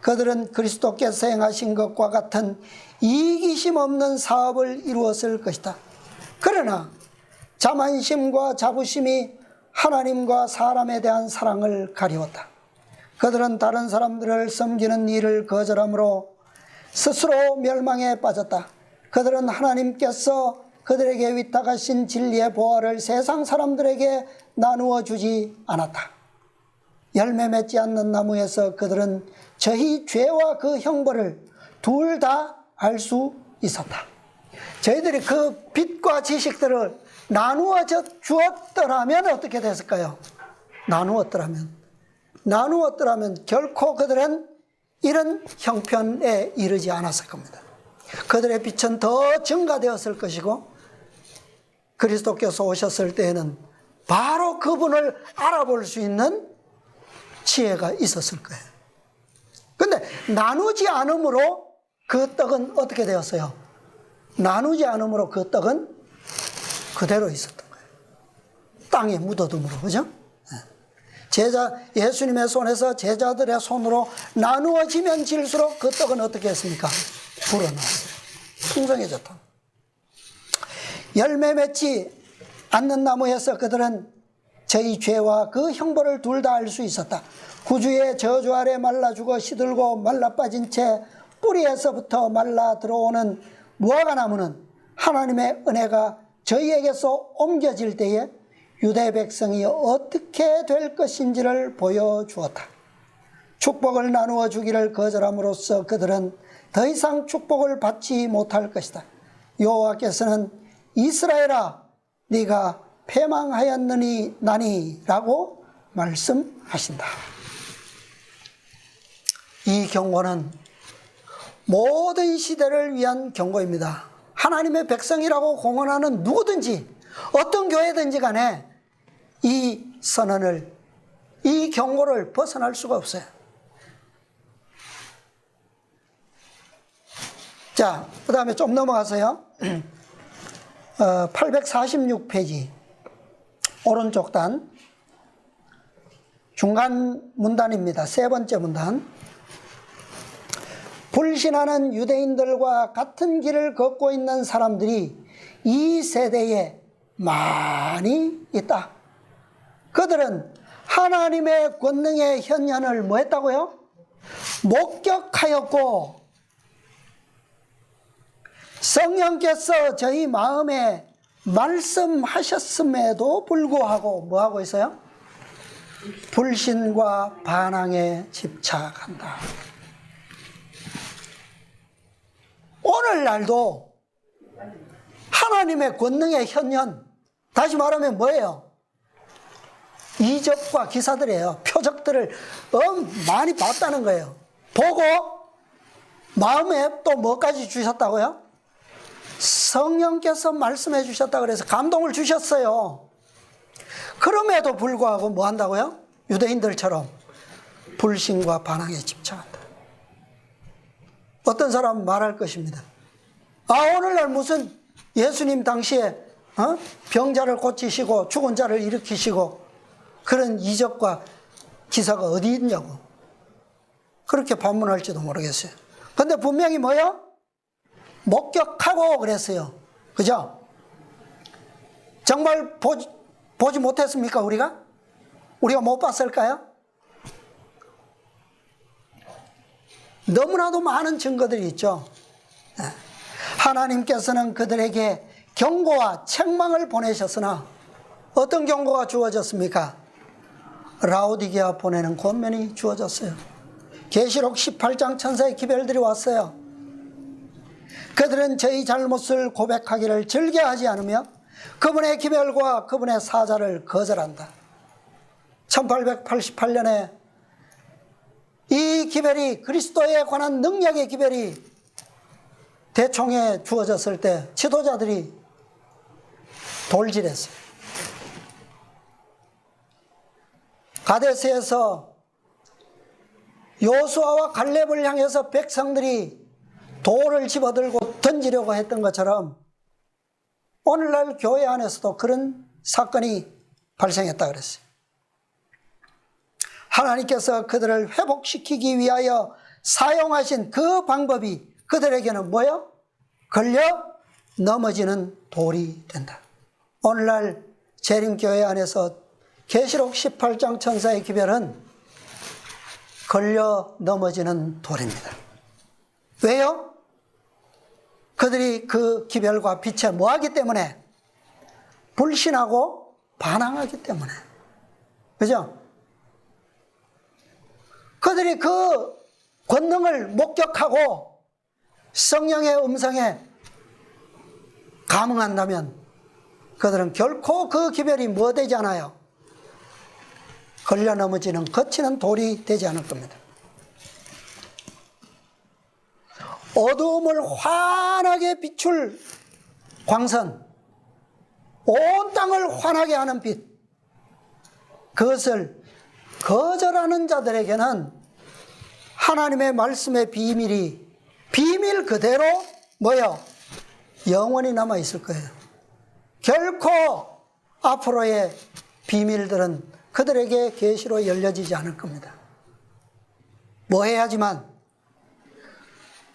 Speaker 1: 그들은 그리스도께서 행하신 것과 같은 이기심 없는 사업을 이루었을 것이다. 그러나 자만심과 자부심이 하나님과 사람에 대한 사랑을 가리웠다. 그들은 다른 사람들을 섬기는 일을 거절함으로 스스로 멸망에 빠졌다. 그들은 하나님께서 그들에게 위탁하신 진리의 보화를 세상 사람들에게 나누어 주지 않았다. 열매 맺지 않는 나무에서 그들은 저희 죄와 그 형벌을 둘 다 알 수 있었다. 저희들이 그 빛과 지식들을 나누어 주었더라면 어떻게 됐을까요? 나누었더라면 결코 그들은 이런 형편에 이르지 않았을 겁니다. 그들의 빛은 더 증가되었을 것이고 그리스도께서 오셨을 때에는 바로 그분을 알아볼 수 있는 지혜가 있었을 거예요. 근데 나누지 않음으로 그 떡은 어떻게 되었어요? 나누지 않음으로 그 떡은 그대로 있었던 거예요. 땅에 묻어둠으로, 그죠? 예수님의 손에서 제자들의 손으로 나누어지면 질수록 그 떡은 어떻게 했습니까? 불어났어요. 풍성해졌다. 열매 맺지 않는 나무에서 그들은 저희 죄와 그 형벌을 둘 다 알 수 있었다. 구주의 저주 아래 말라 죽어 시들고 말라 빠진 채 뿌리에서부터 말라 들어오는 무화과 나무는 하나님의 은혜가 저희에게서 옮겨질 때에 유대 백성이 어떻게 될 것인지를 보여주었다. 축복을 나누어 주기를 거절함으로써 그들은 더 이상 축복을 받지 못할 것이다. 여호와께서는 이스라엘아 네가 패망하였느니 나니 라고 말씀하신다. 이 경고는 모든 시대를 위한 경고입니다. 하나님의 백성이라고 공언하는 누구든지 어떤 교회든지 간에 이 선언을, 이 경고를 벗어날 수가 없어요. 자, 그 다음에 좀 넘어가서요. 846페이지 오른쪽 단 중간 문단입니다. 세 번째 문단. 불신하는 유대인들과 같은 길을 걷고 있는 사람들이 이 세대에 많이 있다. 그들은 하나님의 권능의 현현을 뭐 했다고요? 목격하였고 성령께서 저희 마음에 말씀하셨음에도 불구하고 뭐 하고 있어요? 불신과 반항에 집착한다. 오늘날도 하나님의 권능의 현현, 다시 말하면 뭐예요? 이적과 기사들이에요. 표적들을 많이 봤다는 거예요. 보고 마음에 또 뭐까지 주셨다고요? 성령께서 말씀해 주셨다 그래서 감동을 주셨어요. 그럼에도 불구하고 뭐 한다고요? 유대인들처럼 불신과 반항에 집착한다. 어떤 사람은 말할 것입니다. 오늘날 무슨 예수님 당시에 병자를 고치시고 죽은 자를 일으키시고 그런 이적과 기사가 어디 있냐고 그렇게 반문할지도 모르겠어요. 근데 분명히 뭐요? 목격하고 그랬어요. 그죠? 정말 보지 못했습니까 우리가? 우리가 못 봤을까요? 너무나도 많은 증거들이 있죠. 하나님께서는 그들에게 경고와 책망을 보내셨으나 어떤 경고가 주어졌습니까? 라오디게아 보내는 권면이 주어졌어요. 계시록 18장 천사의 기별들이 왔어요. 그들은 저희 잘못을 고백하기를 즐겨하지 않으며 그분의 기별과 그분의 사자를 거절한다. 1888년에 이 기별이 그리스도에 관한 능력의 기별이 대총에 주어졌을 때 지도자들이 돌질했어요. 가데스에서 요수아와 갈렙을 향해서 백성들이 돌을 집어들고 던지려고 했던 것처럼 오늘날 교회 안에서도 그런 사건이 발생했다 그랬어요. 하나님께서 그들을 회복시키기 위하여 사용하신 그 방법이 그들에게는 뭐요? 걸려 넘어지는 돌이 된다. 오늘날 재림교회 안에서 계시록 18장 천사의 기별은 걸려 넘어지는 돌입니다. 왜요? 그들이 그 기별과 빛에 뭐하기 때문에? 불신하고 반항하기 때문에. 그죠? 그들이 그 권능을 목격하고 성령의 음성에 감응한다면 그들은 결코 그 기별이 뭐 되지 않아요? 걸려 넘어지는 거치는 돌이 되지 않을 겁니다. 어두움을 환하게 비출 광선, 온 땅을 환하게 하는 빛, 그것을 거절하는 자들에게는 하나님의 말씀의 비밀이 비밀 그대로 뭐요? 영원히 남아 있을 거예요. 결코 앞으로의 비밀들은 그들에게 계시로 열려지지 않을 겁니다. 뭐 해야지만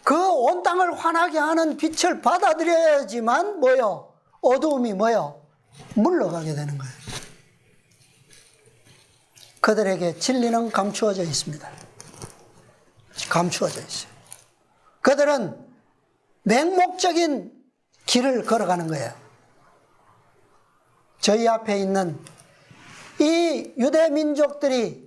Speaker 1: 그 온 땅을 환하게 하는 빛을 받아들여야지만 뭐요? 어두움이 뭐요? 물러가게 되는 거예요. 그들에게 진리는 감추어져 있습니다. 감추어져 있어요. 그들은 맹목적인 길을 걸어가는 거예요. 저희 앞에 있는 이 유대 민족들이,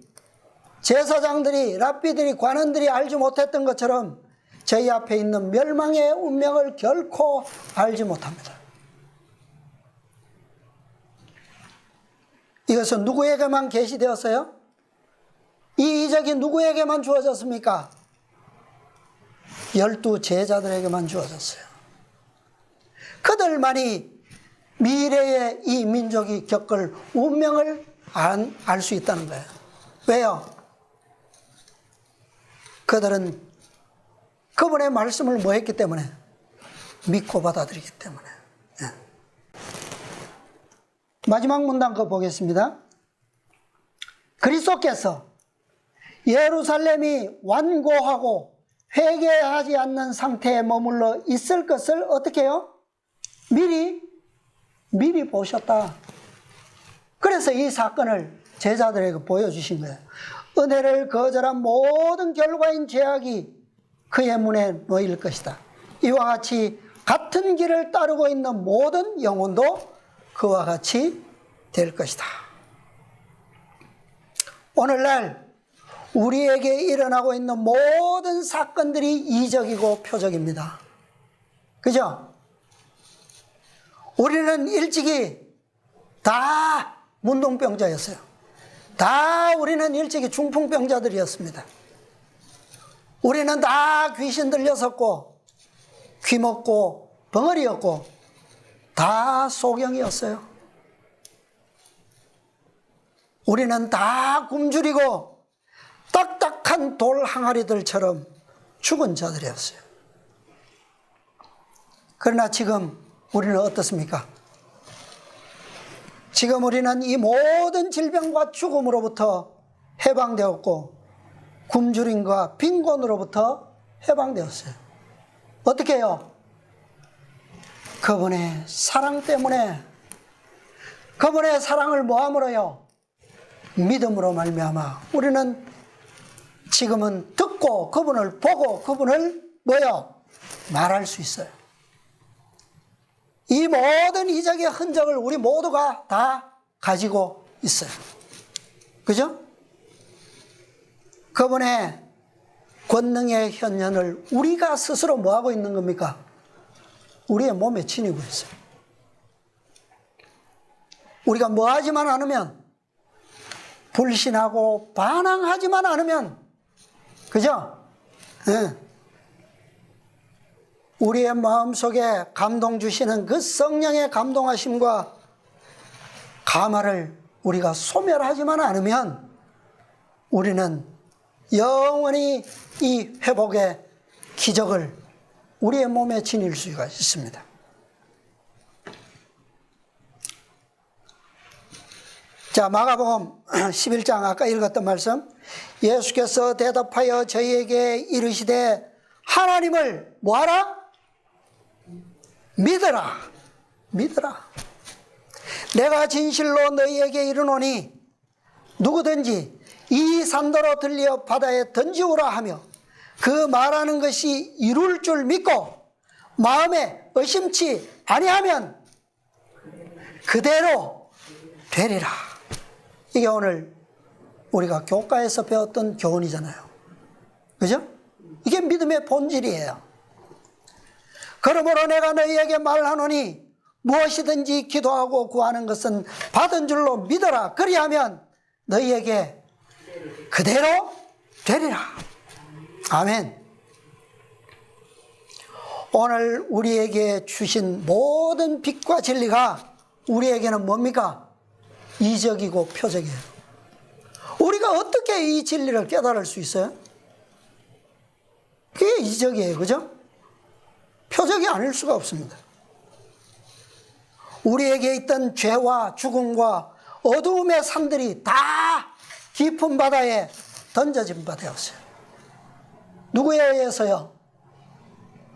Speaker 1: 제사장들이, 랍비들이, 관원들이 알지 못했던 것처럼 저희 앞에 있는 멸망의 운명을 결코 알지 못합니다. 이것은 누구에게만 계시되었어요? 이 이적이 누구에게만 주어졌습니까? 12 제자들에게만 주어졌어요. 그들만이 미래의 이 민족이 겪을 운명을 알 수 있다는 거예요. 왜요? 그들은 그분의 말씀을 뭐 했기 때문에? 믿고 받아들이기 때문에. 예. 마지막 문단 거 보겠습니다. 그리스도께서 예루살렘이 완고하고 회개하지 않는 상태에 머물러 있을 것을 어떻게 해요? 미리 보셨다. 그래서 이 사건을 제자들에게 보여주신 거예요. 은혜를 거절한 모든 결과인 죄악이 그의 문에 놓일 것이다. 이와 같이 같은 길을 따르고 있는 모든 영혼도 그와 같이 될 것이다. 오늘날 우리에게 일어나고 있는 모든 사건들이 이적이고 표적입니다. 그죠? 우리는 일찍이 다 문둥병자였어요. 다 우리는 일찍이 중풍병자들이었습니다. 우리는 다 귀신 들렸었고 귀먹고 벙어리였고 다 소경이었어요. 우리는 다 굶주리고 딱딱한 돌 항아리들처럼 죽은 자들이었어요. 그러나 지금 우리는 어떻습니까? 지금 우리는 이 모든 질병과 죽음으로부터 해방되었고 굶주림과 빈곤으로부터 해방되었어요. 어떻게 해요? 그분의 사랑 때문에. 그분의 사랑을 뭐함으로요? 믿음으로 말미암아 우리는 지금은 듣고 그분을 보고 그분을 뭐요? 말할 수 있어요. 이 모든 이적의 흔적을 우리 모두가 다 가지고 있어요. 그죠? 그분의 권능의 현현을 우리가 스스로 뭐하고 있는 겁니까? 우리의 몸에 지니고 있어요. 우리가 뭐하지만 않으면, 불신하고 반항하지만 않으면, 그죠? 네. 우리의 마음속에 감동 주시는 그 성령의 감동하심과 감화를 우리가 소멸하지만 않으면 우리는 영원히 이 회복의 기적을 우리의 몸에 지닐 수가 있습니다. 자, 마가복음 11장 아까 읽었던 말씀. 예수께서 대답하여 저희에게 이르시되 하나님을 뭐하라? 믿어라. 믿어라. 내가 진실로 너희에게 이르노니 누구든지 이 산더러 들려 바다에 던지우라 하며 그 말하는 것이 이룰 줄 믿고 마음에 의심치 아니하면 그대로 되리라. 이게 오늘 우리가 교과에서 배웠던 교훈이잖아요. 그죠? 이게 믿음의 본질이에요. 그러므로 내가 너희에게 말하노니 무엇이든지 기도하고 구하는 것은 받은 줄로 믿어라. 그리하면 너희에게 그대로 되리라. 아멘. 오늘 우리에게 주신 모든 빛과 진리가 우리에게는 뭡니까? 이적이고 표적이에요. 우리가 어떻게 이 진리를 깨달을 수 있어요? 그게 이적이에요. 그죠? 표적이 아닐 수가 없습니다. 우리에게 있던 죄와 죽음과 어두움의 산들이 다 깊은 바다에 던져진 바 되었어요. 누구에 의해서요?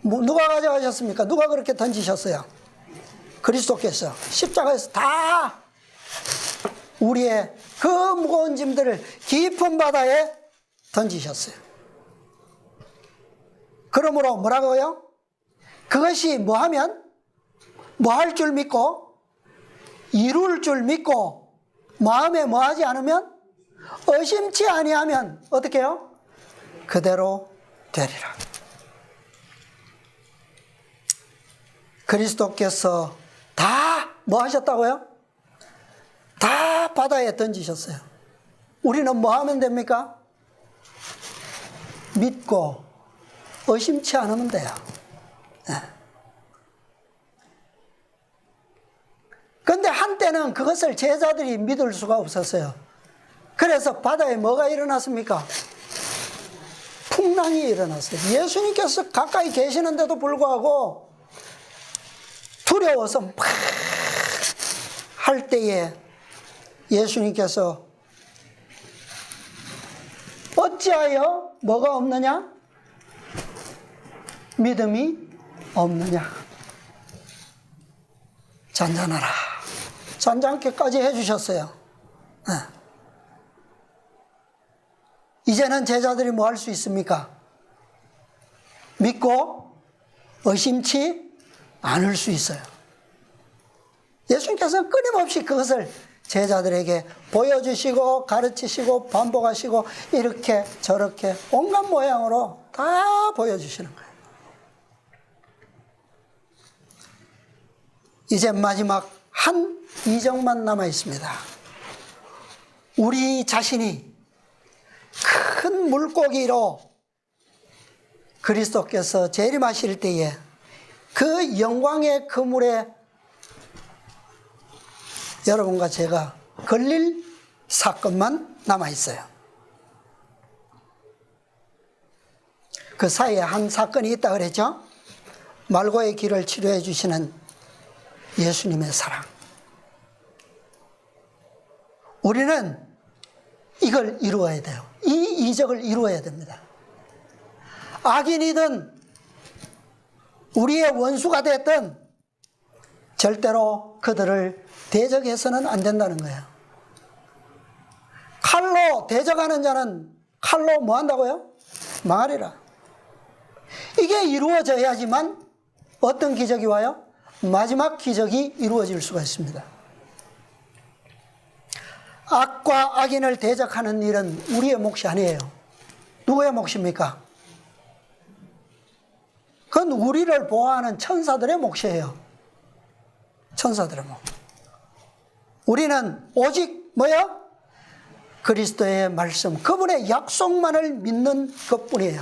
Speaker 1: 누가 가져가셨습니까? 누가 그렇게 던지셨어요? 그리스도께서 십자가에서 다 우리의 그 무거운 짐들을 깊은 바다에 던지셨어요. 그러므로 뭐라고요? 그것이 뭐하면? 뭐 할 줄 믿고 이룰 줄 믿고 마음에 뭐하지 않으면 의심치 아니하면 어떻게 해요? 그대로 되리라. 그리스도께서 다 뭐 하셨다고요? 다 바다에 던지셨어요. 우리는 뭐 하면 됩니까? 믿고 의심치 않으면 돼요. 그런데 한때는 그것을 제자들이 믿을 수가 없었어요. 그래서 바다에 뭐가 일어났습니까? 풍랑이 일어났어요. 예수님께서 가까이 계시는데도 불구하고 두려워서 막 할 때에 예수님께서 어찌하여 뭐가 없느냐? 믿음이 없느냐? 잔잔하라. 잔잔케까지 해주셨어요. 이제는 제자들이 뭐 할 수 있습니까? 믿고 의심치 않을 수 있어요. 예수님께서는 끊임없이 그것을 제자들에게 보여주시고 가르치시고 반복하시고 이렇게 저렇게 온갖 모양으로 다 보여주시는 거예요. 이제 마지막 한 이정만 남아 있습니다. 우리 자신이 큰 물고기로 그리스도께서 재림하실 때에 그 영광의 그물에 여러분과 제가 걸릴 사건만 남아 있어요. 그 사이에 한 사건이 있다 그랬죠? 말고의 길을 치료해 주시는 예수님의 사랑. 우리는 이걸 이루어야 돼요. 이 이적을 이루어야 됩니다. 악인이든 우리의 원수가 됐든 절대로 그들을 대적해서는 안 된다는 거예요. 칼로 대적하는 자는 칼로 뭐 한다고요? 망하리라. 이게 이루어져야지만 어떤 기적이 와요? 마지막 기적이 이루어질 수가 있습니다. 악과 악인을 대적하는 일은 우리의 몫이 아니에요. 누구의 몫입니까? 그건 우리를 보호하는 천사들의 몫이에요. 천사들의 몫. 우리는 오직 뭐요? 그리스도의 말씀, 그분의 약속만을 믿는 것뿐이에요.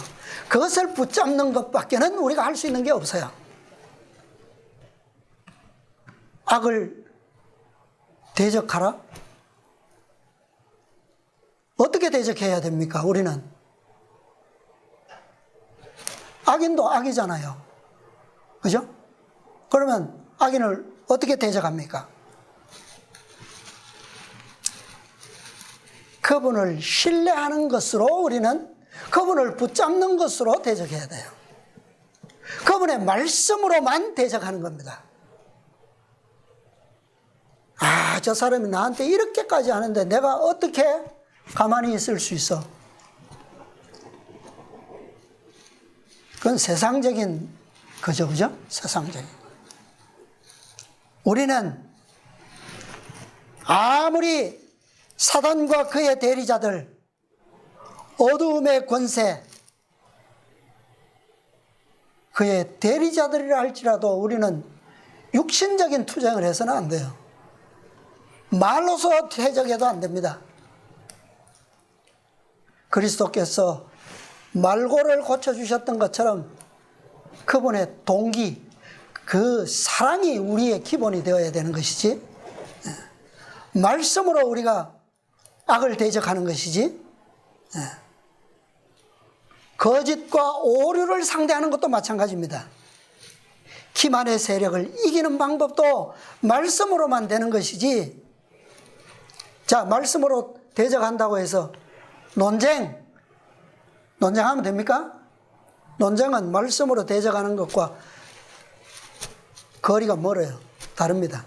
Speaker 1: 그것을 붙잡는 것밖에는 우리가 할 수 있는 게 없어요. 악을 대적하라? 어떻게 대적해야 됩니까? 우리는 악인도 악이잖아요. 그죠? 그러면 악인을 어떻게 대적합니까? 그분을 신뢰하는 것으로 우리는 그분을 붙잡는 것으로 대적해야 돼요. 그분의 말씀으로만 대적하는 겁니다. 아, 저 사람이 나한테 이렇게까지 하는데 내가 어떻게 가만히 있을 수 있어? 그건 세상적인 거죠, 그죠? 세상적인. 우리는 아무리 사단과 그의 대리자들, 어두움의 권세, 그의 대리자들이라 할지라도 우리는 육신적인 투쟁을 해서는 안 돼요. 말로서 대적해도 안 됩니다. 그리스도께서 말고를 고쳐주셨던 것처럼 그분의 동기, 그 사랑이 우리의 기본이 되어야 되는 것이지, 말씀으로 우리가 악을 대적하는 것이지, 거짓과 오류를 상대하는 것도 마찬가지입니다. 기만의 세력을 이기는 방법도 말씀으로만 되는 것이지, 자, 말씀으로 대적한다고 해서 논쟁하면 됩니까? 논쟁은 말씀으로 대적하는 것과 거리가 멀어요. 다릅니다.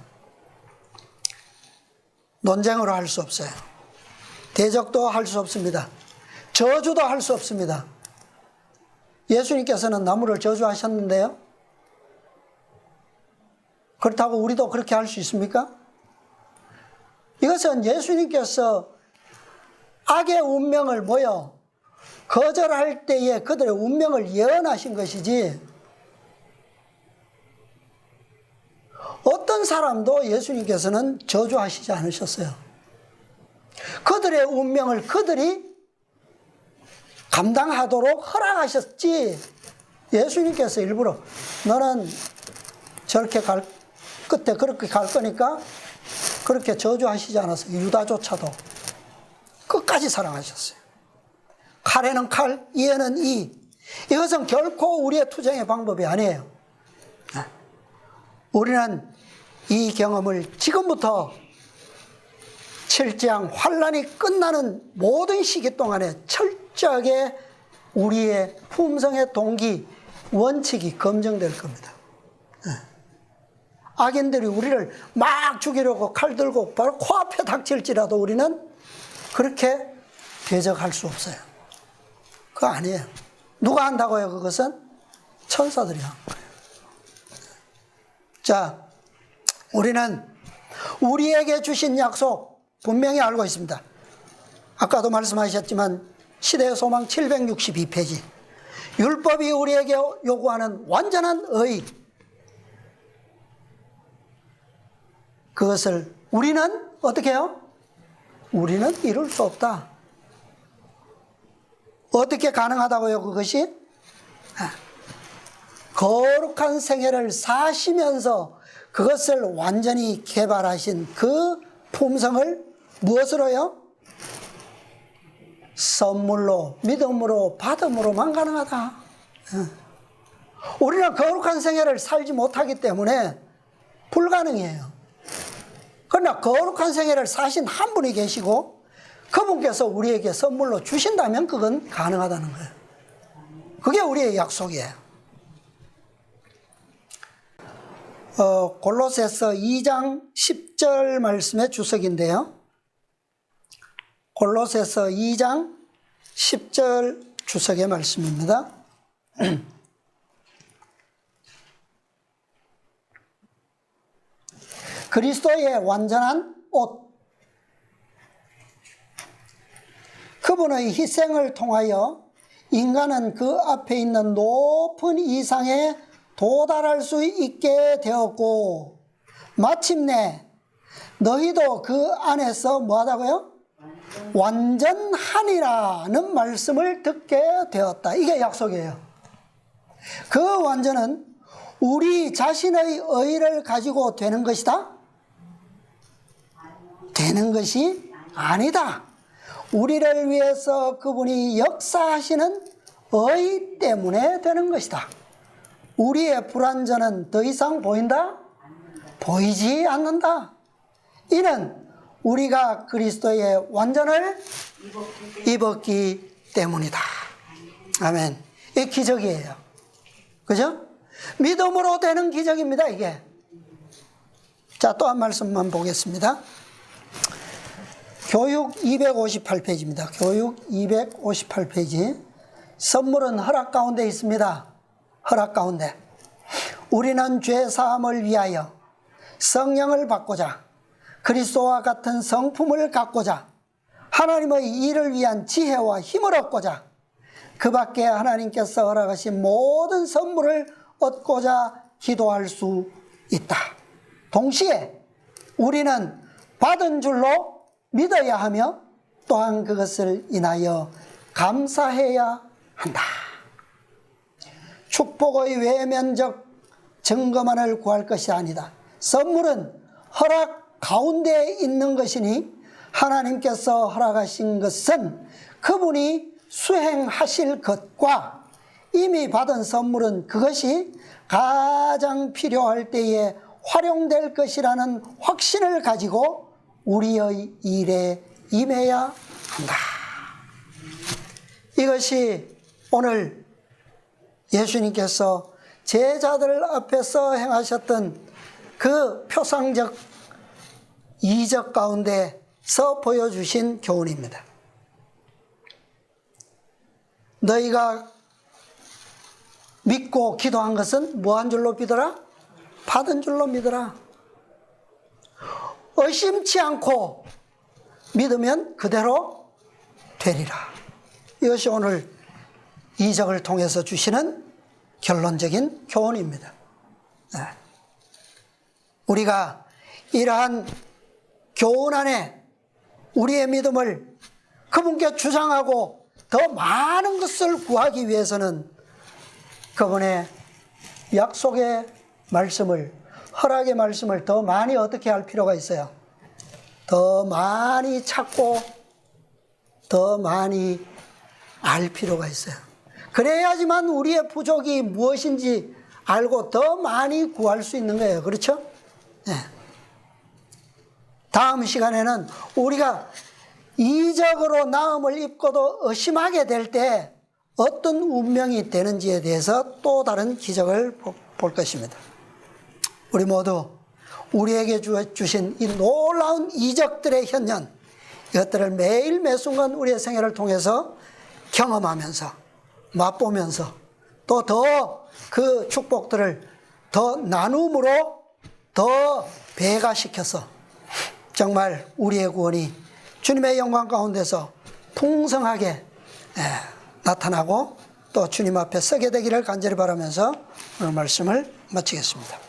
Speaker 1: 논쟁으로 할 수 없어요. 대적도 할 수 없습니다. 저주도 할 수 없습니다. 예수님께서는 나무를 저주하셨는데요. 그렇다고 우리도 그렇게 할 수 있습니까? 이것은 예수님께서 악의 운명을 거절할 때에 그들의 운명을 예언하신 것이지, 어떤 사람도 예수님께서는 저주하시지 않으셨어요. 그들의 운명을 그들이 감당하도록 허락하셨지, 예수님께서 일부러 너는 저렇게 끝에 그렇게 갈 거니까 그렇게 저주하시지 않았어요. 유다조차도 끝까지 사랑하셨어요. 칼에는 칼, 이에는 이. 이것은 결코 우리의 투쟁의 방법이 아니에요. 우리는 이 경험을 지금부터 7장 환란이 끝나는 모든 시기 동안에 철저하게 우리의 품성의 동기, 원칙이 검증될 겁니다. 악인들이 우리를 막 죽이려고 칼 들고 바로 코앞에 닥칠지라도 우리는 그렇게 대적할 수 없어요. 그거 아니에요. 누가 한다고요? 그것은 천사들이 한 거예요. 자, 우리는 우리에게 주신 약속 분명히 알고 있습니다. 아까도 말씀하셨지만 시대의 소망 762페이지. 율법이 우리에게 요구하는 완전한 의, 그것을 우리는 어떻게 해요? 우리는 이룰 수 없다. 어떻게 가능하다고요, 그것이? 거룩한 생애를 사시면서 그것을 완전히 개발하신 그 품성을 무엇으로요? 선물로, 믿음으로, 받음으로만 가능하다. 우리는 거룩한 생애를 살지 못하기 때문에 불가능해요. 그러나 거룩한 생애를 사신 한 분이 계시고 그분께서 우리에게 선물로 주신다면 그건 가능하다는 거예요. 그게 우리의 약속이에요. 골로새서 2장 10절 말씀의 주석인데요. 골로새서 2장 10절 주석의 말씀입니다. 그리스도의 완전한 옷, 그분의 희생을 통하여 인간은 그 앞에 있는 높은 이상에 도달할 수 있게 되었고, 마침내 너희도 그 안에서 뭐하다고요? 완전하니라는 말씀을 듣게 되었다. 이게 약속이에요. 그 완전은 우리 자신의 의를 가지고 되는 것이다? 되는 것이 아니다. 우리를 위해서 그분이 역사하시는 의 때문에 되는 것이다. 우리의 불완전은 더 이상 보인다? 보이지 않는다. 이는 우리가 그리스도의 완전을 입었기 때문이다. 아멘. 이 기적이에요. 그죠? 믿음으로 되는 기적입니다, 이게. 자, 또 한 말씀만 보겠습니다. 교육 258페이지입니다. 교육 258페이지. 선물은 허락 가운데 있습니다. 허락 가운데. 우리는 죄 사함을 위하여 성령을 받고자 그리스도와 같은 성품을 갖고자 하나님의 일을 위한 지혜와 힘을 얻고자 그 밖에 하나님께서 허락하신 모든 선물을 얻고자 기도할 수 있다. 동시에 우리는 받은 줄로 믿어야 하며 또한 그것을 인하여 감사해야 한다. 축복의 외면적 증거만을 구할 것이 아니다. 선물은 허락 가운데 있는 것이니 하나님께서 허락하신 것은 그분이 수행하실 것과 이미 받은 선물은 그것이 가장 필요할 때에 활용될 것이라는 확신을 가지고 우리의 일에 임해야 한다. 이것이 오늘 예수님께서 제자들 앞에서 행하셨던 그 표상적 이적 가운데서 보여주신 교훈입니다. 너희가 믿고 기도한 것은 뭐한 줄로 믿어라? 받은 줄로 믿어라. 의심치 않고 믿으면 그대로 되리라. 이것이 오늘 이적을 통해서 주시는 결론적인 교훈입니다. 우리가 이러한 교훈 안에 우리의 믿음을 그분께 주장하고 더 많은 것을 구하기 위해서는 그분의 약속의 말씀을, 허락의 말씀을 더 많이 어떻게 할 필요가 있어요? 더 많이 찾고 더 많이 알 필요가 있어요. 그래야지만 우리의 부족이 무엇인지 알고 더 많이 구할 수 있는 거예요. 그렇죠? 네. 다음 시간에는 우리가 이적으로 나음을 입고도 의심하게 될 때 어떤 운명이 되는지에 대해서 또 다른 기적을 볼 것입니다. 우리 모두 우리에게 주신 이 놀라운 이적들의 현현, 이것들을 매일 매순간 우리의 생애를 통해서 경험하면서 맛보면서 또 더 그 축복들을 더 나눔으로 더 배가시켜서 정말 우리의 구원이 주님의 영광 가운데서 풍성하게 나타나고 또 주님 앞에 서게 되기를 간절히 바라면서 오늘 말씀을 마치겠습니다.